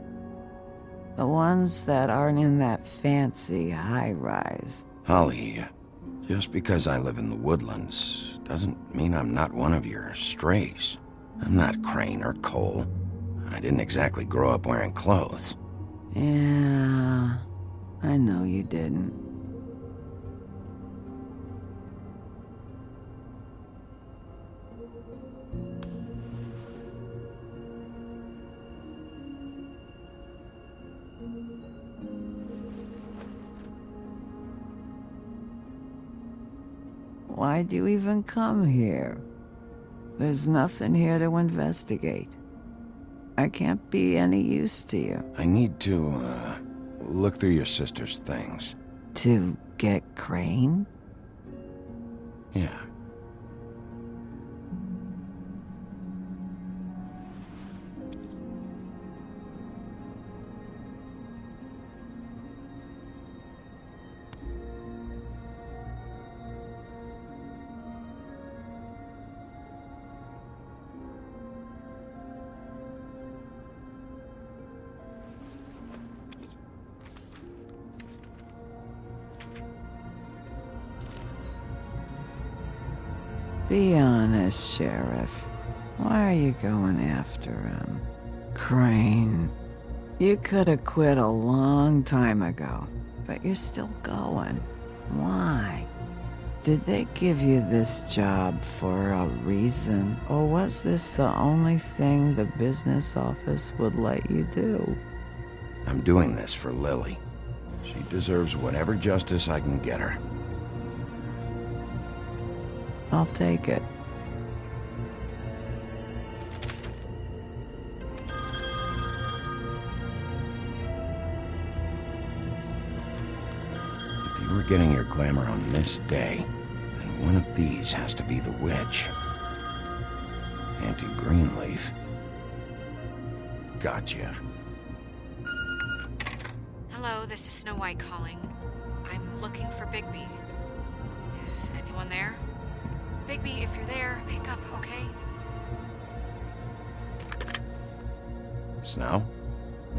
The ones that aren't in that fancy high-rise? Holly, just because I live in the woodlands doesn't mean I'm not one of your strays. I'm not Crane or Cole. I didn't exactly grow up wearing clothes. Yeah, I know you didn't. Why'd you even come here? There's nothing here to investigate. I can't be any use to you. I need to, look through your sister's things. To get Crane? Yeah. Be honest, Sheriff. Why are you going after him? Crane. You could have quit a long time ago, but you're still going. Why? Did they give you this job for a reason, or was this the only thing the business office would let you do? I'm doing this for Lily. She deserves whatever justice I can get her. I'll take it. If you were getting your glamour on this day, then one of these has to be the witch. Auntie Greenleaf. Gotcha. Hello, this is Snow White calling. I'm looking for Bigby. Is anyone there? Bigby, if you're there, pick up, okay? Snow?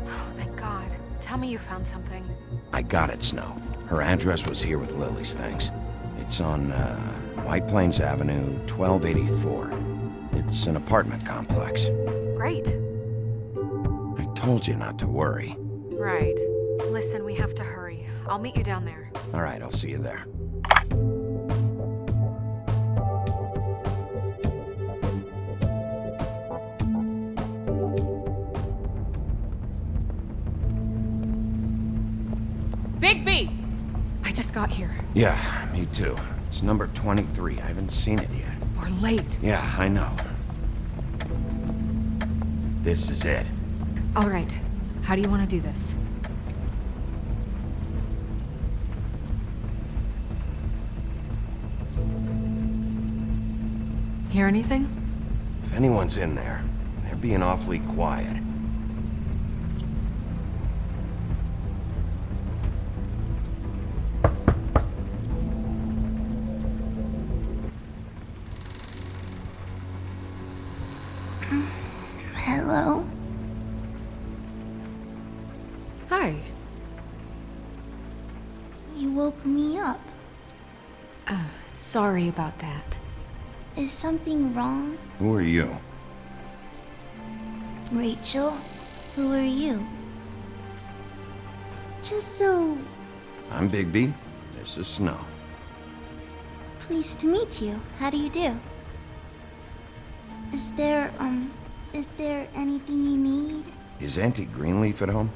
Oh, thank God. Tell me you found something. I got it, Snow. Her address was here with Lily's things. It's on, White Plains Avenue, 1284. It's an apartment complex. Great. I told you not to worry. Right. Listen, we have to hurry. I'll meet you down there. All right, I'll see you there. Bigby! I just got here. Yeah, me too. It's number 23. I haven't seen it yet. We're late. Yeah, I know. This is it. All right. How do you want to do this? Hear anything? If anyone's in there, they're being awfully quiet. Hello? Hi. You woke me up. Sorry about that. Is something wrong? Who are you? Rachel? Who are you? Just so... I'm Bigby. This is Snow. Pleased to meet you. How do you do? Is there anything you need? Is Auntie Greenleaf at home?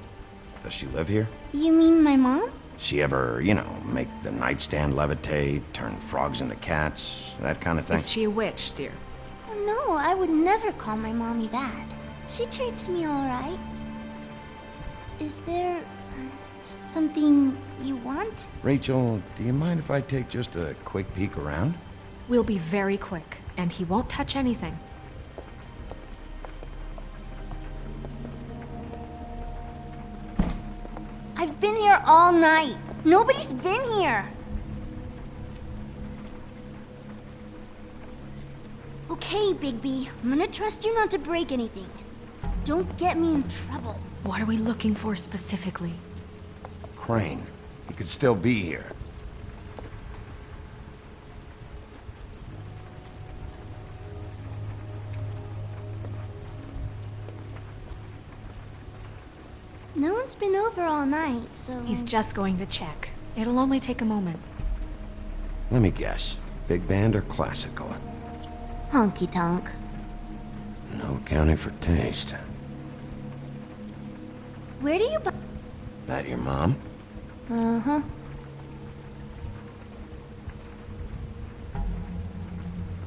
Does she live here? You mean my mom? She ever, make the nightstand levitate, turn frogs into cats, that kind of thing? Is she a witch, dear? No, I would never call my mommy that. She treats me all right. Is there something you want? Rachel, do you mind if I take just a quick peek around? We'll be very quick, and he won't touch anything. I've been here all night. Nobody's been here. Okay, Bigby. I'm gonna trust you not to break anything. Don't get me in trouble. What are we looking for specifically? Crane. He could still be here. No one's been over all night, so... He's just going to check. It'll only take a moment. Let me guess. Big band or classical? Honky tonk. No accounting for taste. Where do you buy... That your mom? Uh-huh.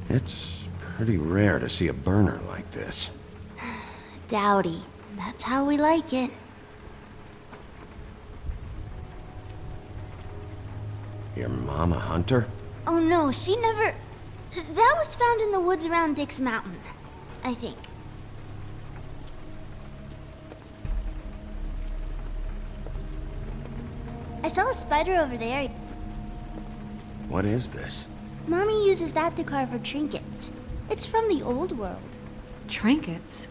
It's pretty rare to see a burner like this. Dowdy. That's how we like it. Your mom a hunter? Oh no, she never... That was found in the woods around Dick's Mountain, I think. I saw a spider over there. What is this? Mommy uses that to carve her trinkets. It's from the old world. Trinkets?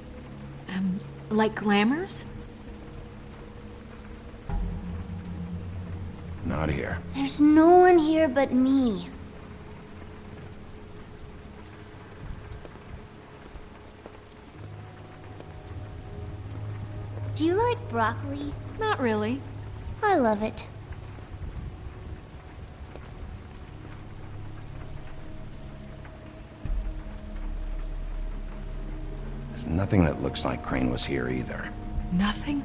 Like glamours? Not here. There's no one here but me. Do you like broccoli? Not really. I love it. There's nothing that looks like Crane was here either. Nothing?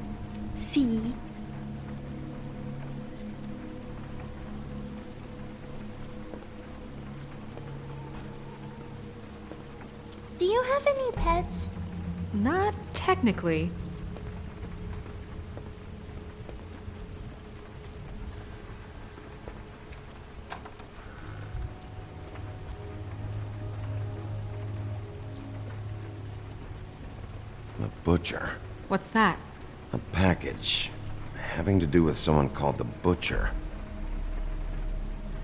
See? Do you have any pets? Not technically. The Butcher. What's that? A package. Having to do with someone called the Butcher.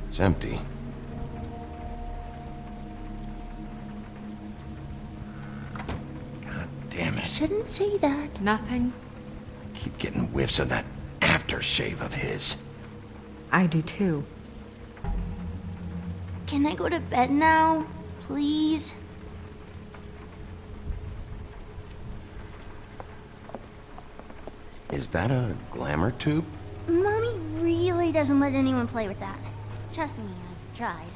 It's empty. God damn it. Shouldn't say that. Nothing. I keep getting whiffs of that aftershave of his. I do too. Can I go to bed now? Please? Is that a glamour tube? Mommy really doesn't let anyone play with that. Trust me, I've tried.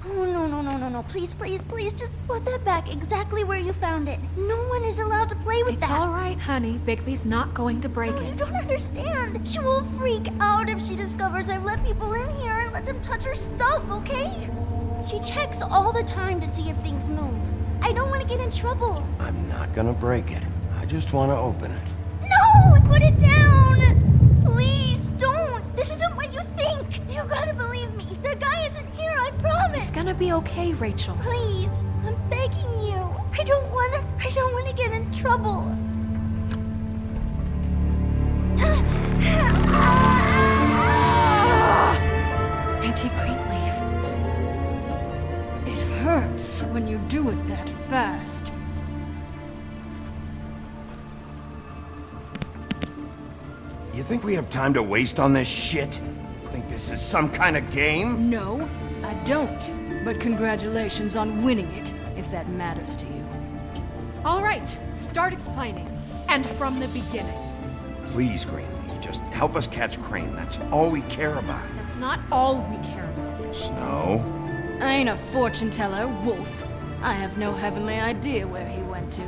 Oh, no. Please, just put that back exactly where you found it. No one is allowed to play with that. It's all right, honey. Bigby's not going to break it. You don't understand. She will freak out if she discovers I've let people in here and let them touch her stuff, okay? She checks all the time to see if things move. I don't want to get in trouble. I'm not gonna break it. I just want to open it. No! Put it down! Please, don't! This isn't what you think! You gotta believe me. The guy isn't here, I promise! It's gonna be okay, Rachel. Please, I'm begging you. I don't wanna get in trouble. Auntie Greenleaf. It hurts when you do it that fast. You think we have time to waste on this shit? Think this is some kind of game? No, I don't. But congratulations on winning it, if that matters to you. All right, start explaining. And from the beginning. Please, Greenleaf, just help us catch Crane. That's all we care about. That's not all we care about. Snow, I ain't a fortune teller, Wolf. I have no heavenly idea where he went to.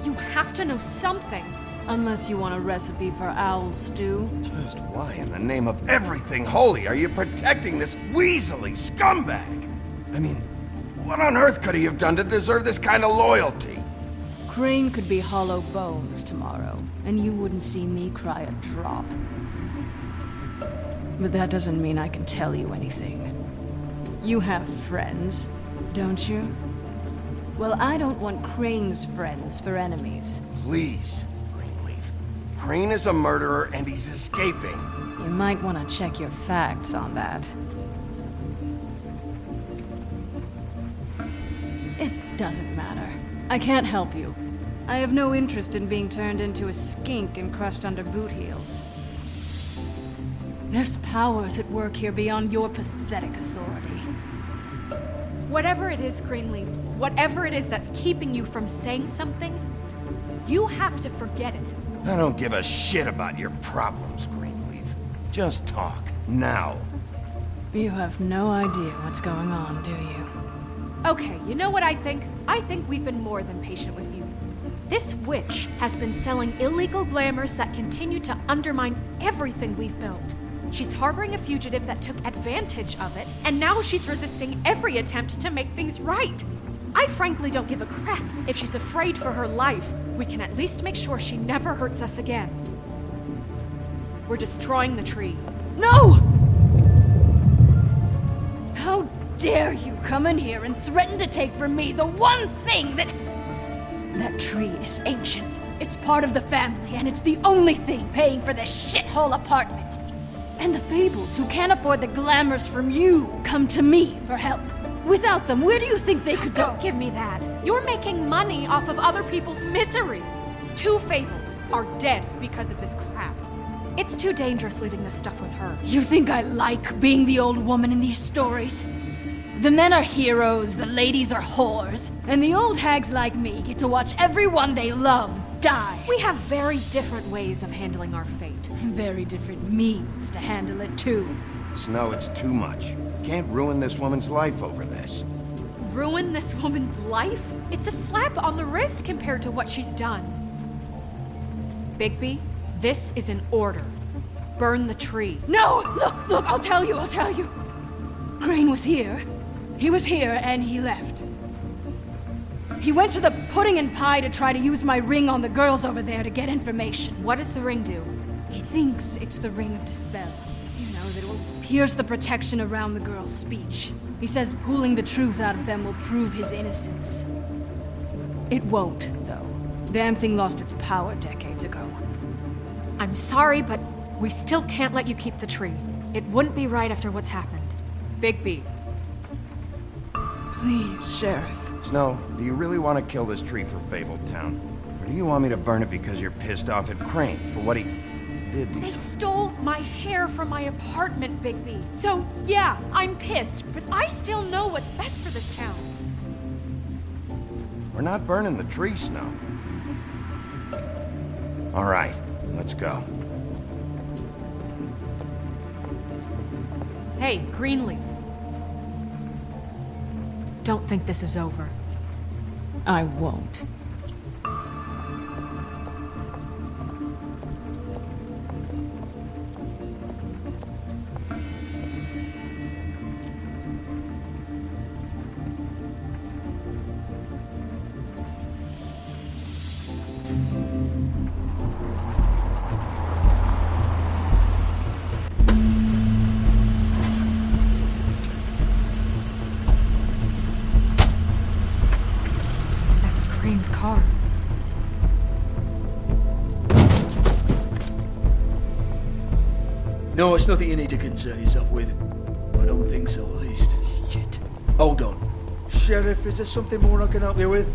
You have to know something. Unless you want a recipe for owl stew. Just why in the name of everything holy are you protecting this weaselly scumbag? I mean, what on earth could he have done to deserve this kind of loyalty? Crane could be hollow bones tomorrow, and you wouldn't see me cry a drop. But that doesn't mean I can tell you anything. You have friends, don't you? Well, I don't want Crane's friends for enemies. Please, Greenleaf. Crane is a murderer and he's escaping. You might want to check your facts on that. It doesn't matter. I can't help you. I have no interest in being turned into a skink and crushed under boot heels. There's powers at work here beyond your pathetic authority. Whatever it is, Greenleaf, whatever it is that's keeping you from saying something, you have to forget it. I don't give a shit about your problems, Greenleaf. Just talk, now. You have no idea what's going on, do you? Okay, you know what I think? I think we've been more than patient with you. This witch has been selling illegal glamours that continue to undermine everything we've built. She's harboring a fugitive that took advantage of it, and now she's resisting every attempt to make things right. I frankly don't give a crap if she's afraid for her life. We can at least make sure she never hurts us again. We're destroying the tree. No! How dare you come in here and threaten to take from me the one thing that... That tree is ancient. It's part of the family, and it's the only thing paying for this shithole apartment. And the Fables, who can't afford the glamours from you, come to me for help. Without them, where do you think they could go? Don't give me that. You're making money off of other people's misery. 2 Fables are dead because of this crap. It's too dangerous leaving this stuff with her. You think I like being the old woman in these stories? The men are heroes, the ladies are whores, and the old hags like me get to watch everyone they love die. We have very different ways of handling our fate. And very different means to handle it, too. Snow, it's too much. You can't ruin this woman's life over this. Ruin this woman's life? It's a slap on the wrist compared to what she's done. Bigby, this is an order. Burn the tree. No! Look, I'll tell you. Crane was here. He was here, and he left. He went to the pudding and pie to try to use my ring on the girls over there to get information. What does the ring do? He thinks it's the ring of dispel. You know, that it will pierce the protection around the girls' speech. He says pulling the truth out of them will prove his innocence. It won't, though. Damn thing lost its power decades ago. I'm sorry, but we still can't let you keep the tree. It wouldn't be right after what's happened. Bigby. Please, Sheriff. Snow, do you really want to kill this tree for Fabletown? Or do you want me to burn it because you're pissed off at Crane for what he did to you? They stole my hair from my apartment, Bigby. So, yeah, I'm pissed, but I still know what's best for this town. We're not burning the tree, Snow. All right, let's go. Hey, Greenleaf. Don't think this is over. I won't. Crane's car. No, it's nothing you need to concern yourself with. I don't think so, at least. Shit. Hold on. Sheriff, is there something more I can help you with?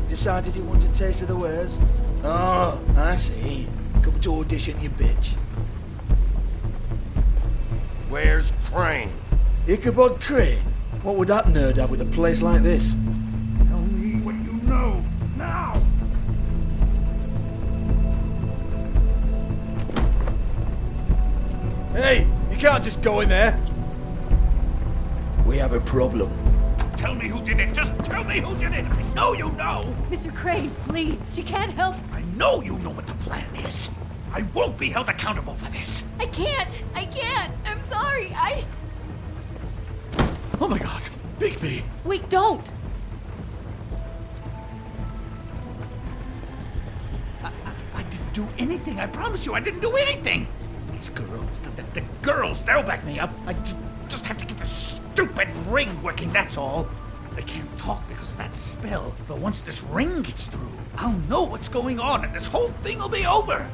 Decided you want a taste of the wares? Oh, I see. Come to audition, you bitch. Where's Crane? Ichabod Crane? What would that nerd have with a place like this? Tell me what you know, now! Hey, you can't just go in there. We have a problem. tell me who did it. Just tell me who did it. I know you know. Mr. Crane, please. She can't help. I know you know what the plan is. I won't be held accountable for this. I can't. I'm sorry. Oh my god, Bigby! Wait, don't! I didn't do anything. I promise you, I didn't do anything. These girls, the girls, they'll back me up. I just have to get this stupid ring working, that's all. They can't talk because of that spell, but once this ring gets through, I'll know what's going on and this whole thing will be over.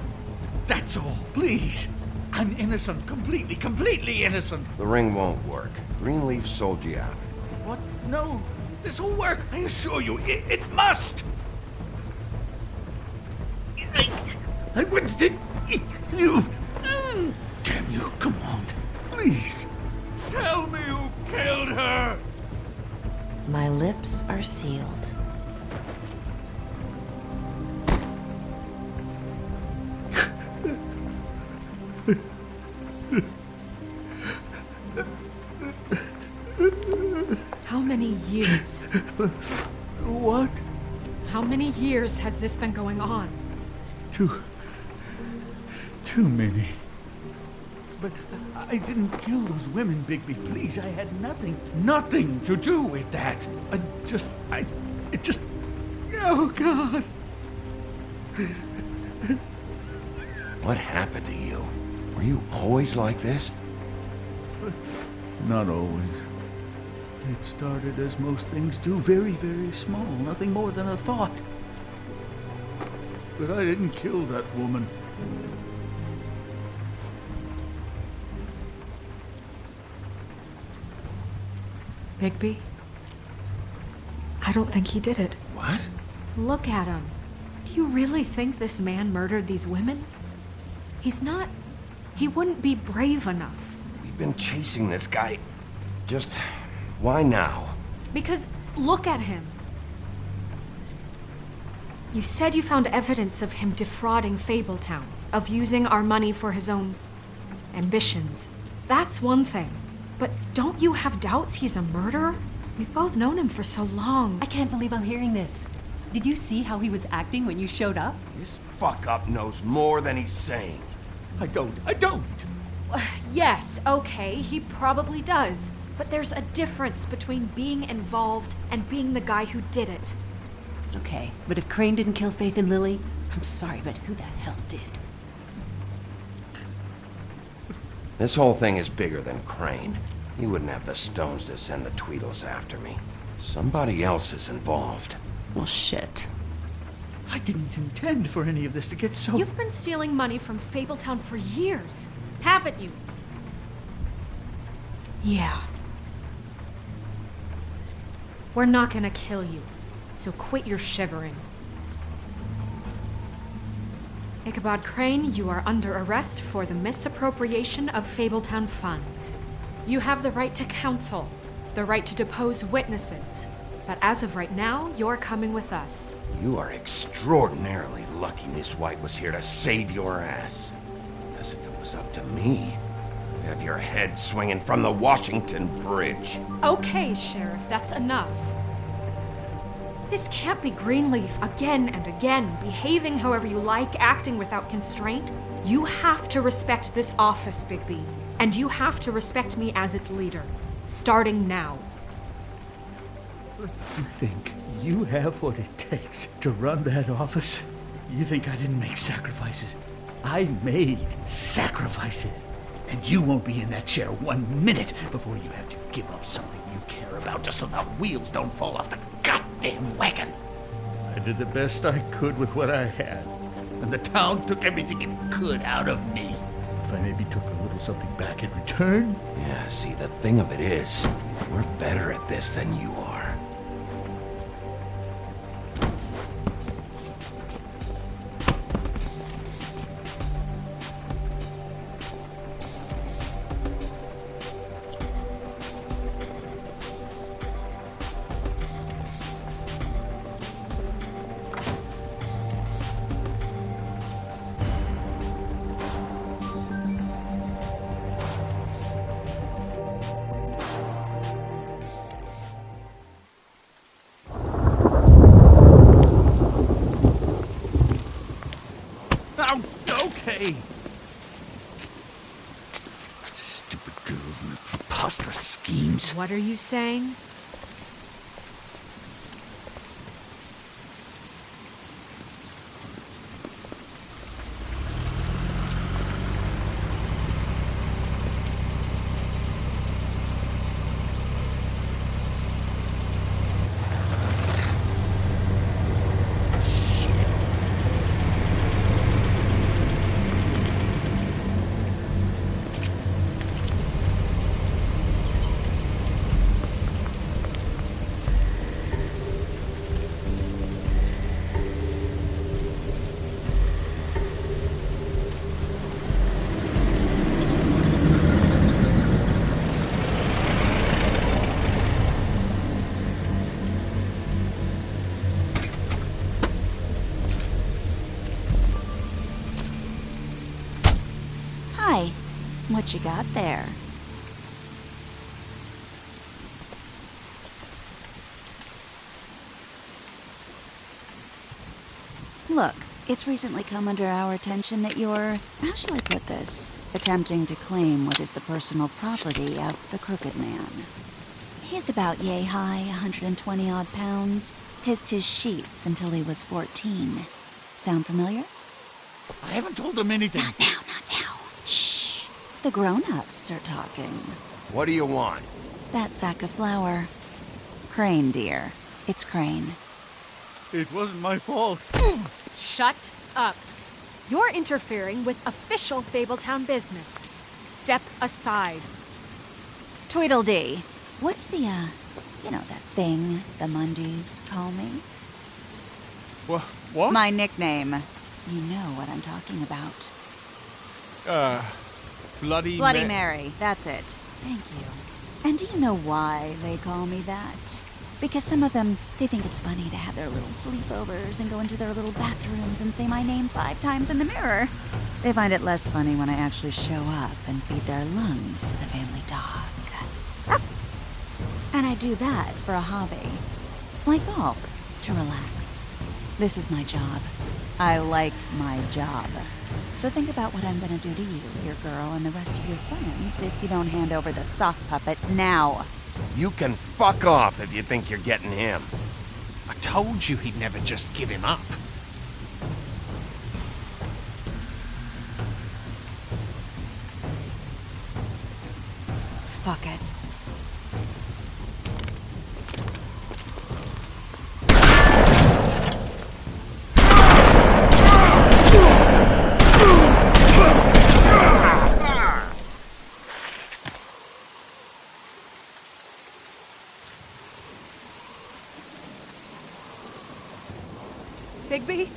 That's all, please. I'm innocent, completely innocent. The ring won't work. Greenleaf sold you out. What? No, this will work. I assure you, it must. I wouldn't you. Damn you, come on, please. Tell me who killed her. My lips are sealed. How many years? What? How many years has this been going on? Too many. But I didn't kill those women, Bigby. Please, I had nothing to do with that. It just... Oh, God. What happened to you? Were you always like this? Not always. It started as most things do, very, very small, nothing more than a thought. But I didn't kill that woman. Bigby? I don't think he did it. What? Look at him. Do you really think this man murdered these women? He's not... He wouldn't be brave enough. We've been chasing this guy. Just... why now? Because look at him. You said you found evidence of him defrauding Fabletown, of using our money for his own ambitions. That's one thing. But don't you have doubts he's a murderer? We've both known him for so long. I can't believe I'm hearing this. Did you see how he was acting when you showed up? This fuck-up knows more than he's saying. I don't. Yes, okay, he probably does. But there's a difference between being involved and being the guy who did it. Okay, but if Crane didn't kill Faith and Lily, I'm sorry, but who the hell did? This whole thing is bigger than Crane. He wouldn't have the stones to send the Tweedles after me. Somebody else is involved. Well, shit. I didn't intend for any of this to get so... You've been stealing money from Fabletown for years, haven't you? Yeah. We're not gonna kill you, so quit your shivering. Ichabod Crane, you are under arrest for the misappropriation of Fabletown funds. You have the right to counsel, the right to depose witnesses, but as of right now, you're coming with us. You are extraordinarily lucky Miss White was here to save your ass. Because if it was up to me, I'd have your head swinging from the Washington Bridge. Okay, Sheriff, that's enough. This can't be Greenleaf again and again, behaving however you like, acting without constraint. You have to respect this office, Bigby. And you have to respect me as its leader. Starting now. You think you have what it takes to run that office? You think I didn't make sacrifices? I made sacrifices. And you won't be in that chair 1 minute before you have to give up something you care about just so the wheels don't fall off the goddamn wagon. I did the best I could with what I had, and the town took everything it could out of me. If I maybe took a little something back in return... Yeah, see, the thing of it is, we're better at this than you are. monstrous schemes. What are you saying? Hi. What you got there? Look, it's recently come under our attention that you're, how shall I put this, attempting to claim what is the personal property of the Crooked Man. He's about yay high, 120 odd pounds, pissed his sheets until he was 14. Sound familiar? I haven't told him anything. Not now. Shh. The grown-ups are talking. What do you want? That sack of flour. Crane, dear. It's Crane. It wasn't my fault. Shut up. You're interfering with official Fabletown business. Step aside. Tweedledee. What's the, that thing the Mundies call me? What? My nickname. You know what I'm talking about. Bloody Mary. That's it. Thank you. And do you know why they call me that? Because some of them, they think it's funny to have their little sleepovers and go into their little bathrooms and say my name 5 times in the mirror. They find it less funny when I actually show up and feed their lungs to the family dog. And I do that for a hobby. Like golf, to relax. This is my job. I like my job. So think about what I'm gonna do to you, your girl, and the rest of your friends if you don't hand over the sock puppet now. You can fuck off if you think you're getting him. I told you he'd never just give him up. Fuck it. Bigby?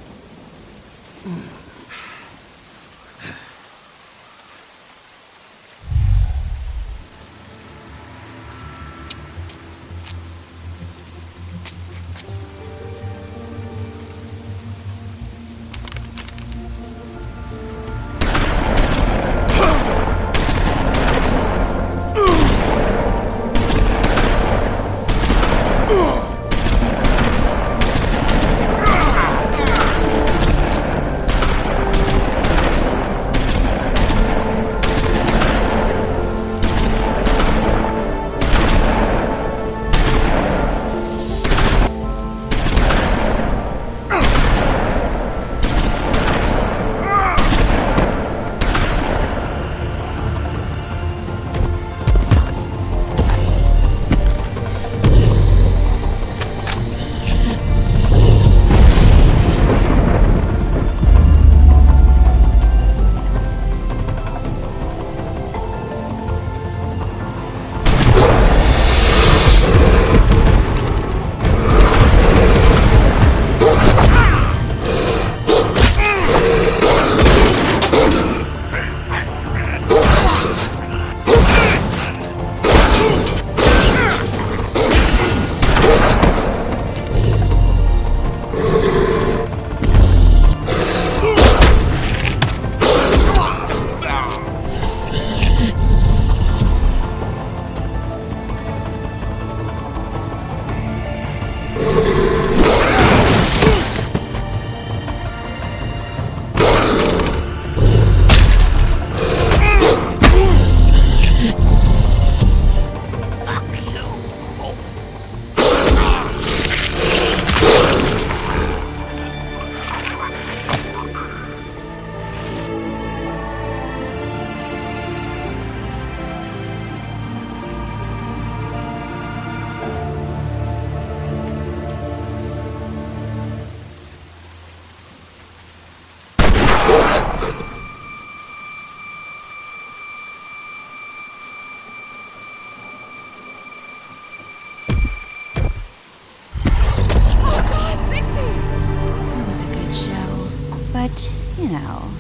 But, you know,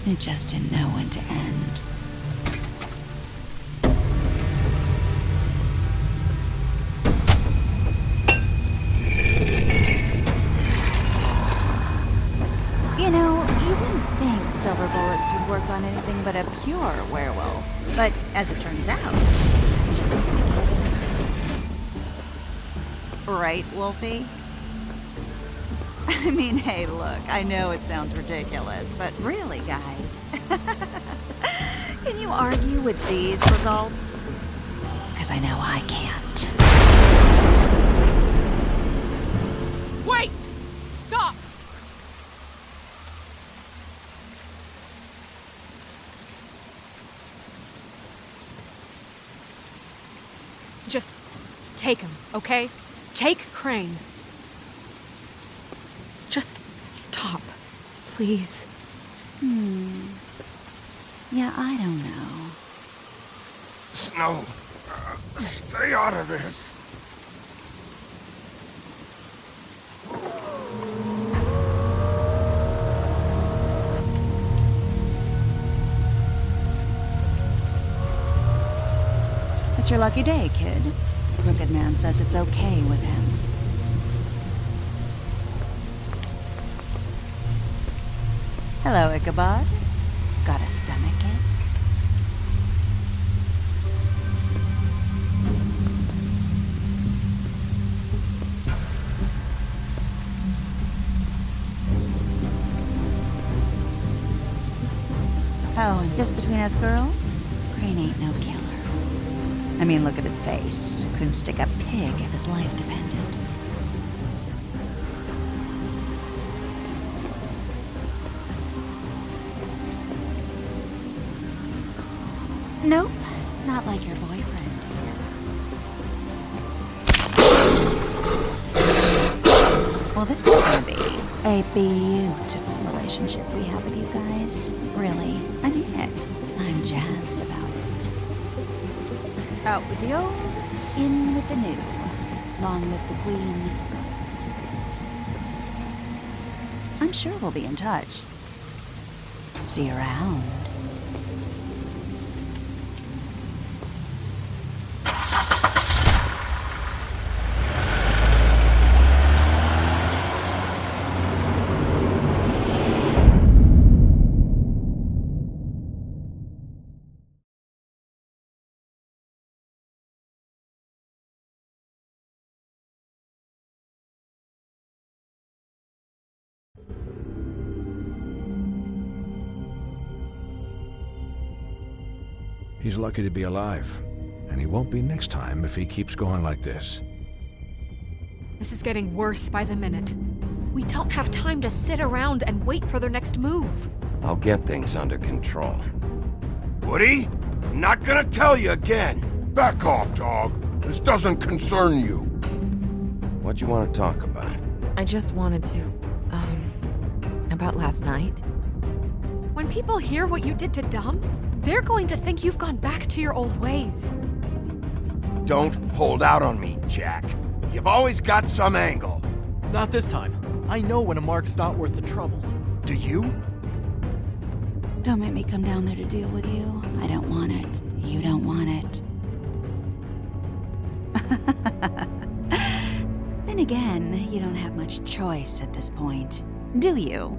it just didn't know when to end. You know, you didn't think silver bullets would work on anything but a pure werewolf. But as it turns out, it's just not the case. Right, Wolfie? I mean, hey, look, I know it sounds ridiculous, but really, guys, can you argue with these results? Because I know I can't. Wait! Stop! Just take him, okay? Take Crane. Just stop, please. Yeah, I don't know. Snow, stay out of this. It's your lucky day, kid. Crooked Man says it's okay with him. Hello, Ichabod. Got a stomachache? Oh, and just between us girls, Crane ain't no killer. I mean, look at his face. Couldn't stick a pig if his life depended. Nope, not like your boyfriend here. Well, this is gonna be a beautiful relationship we have with you guys. Really, I mean it. I'm jazzed about it. Out with the old, in with the new. Long live the Queen. I'm sure we'll be in touch. See you around. He's lucky to be alive, and he won't be next time if he keeps going like this. This is getting worse by the minute. We don't have time to sit around and wait for their next move. I'll get things under control. Woody, I'm not gonna tell you again. Back off, dog. This doesn't concern you. What you want to talk about? I just wanted to, about last night. When people hear what you did to Dom, they're going to think you've gone back to your old ways. Don't hold out on me, Jack. You've always got some angle. Not this time. I know when a mark's not worth the trouble. Do you? Don't make me come down there to deal with you. I don't want it. You don't want it. Then again, you don't have much choice at this point, do you?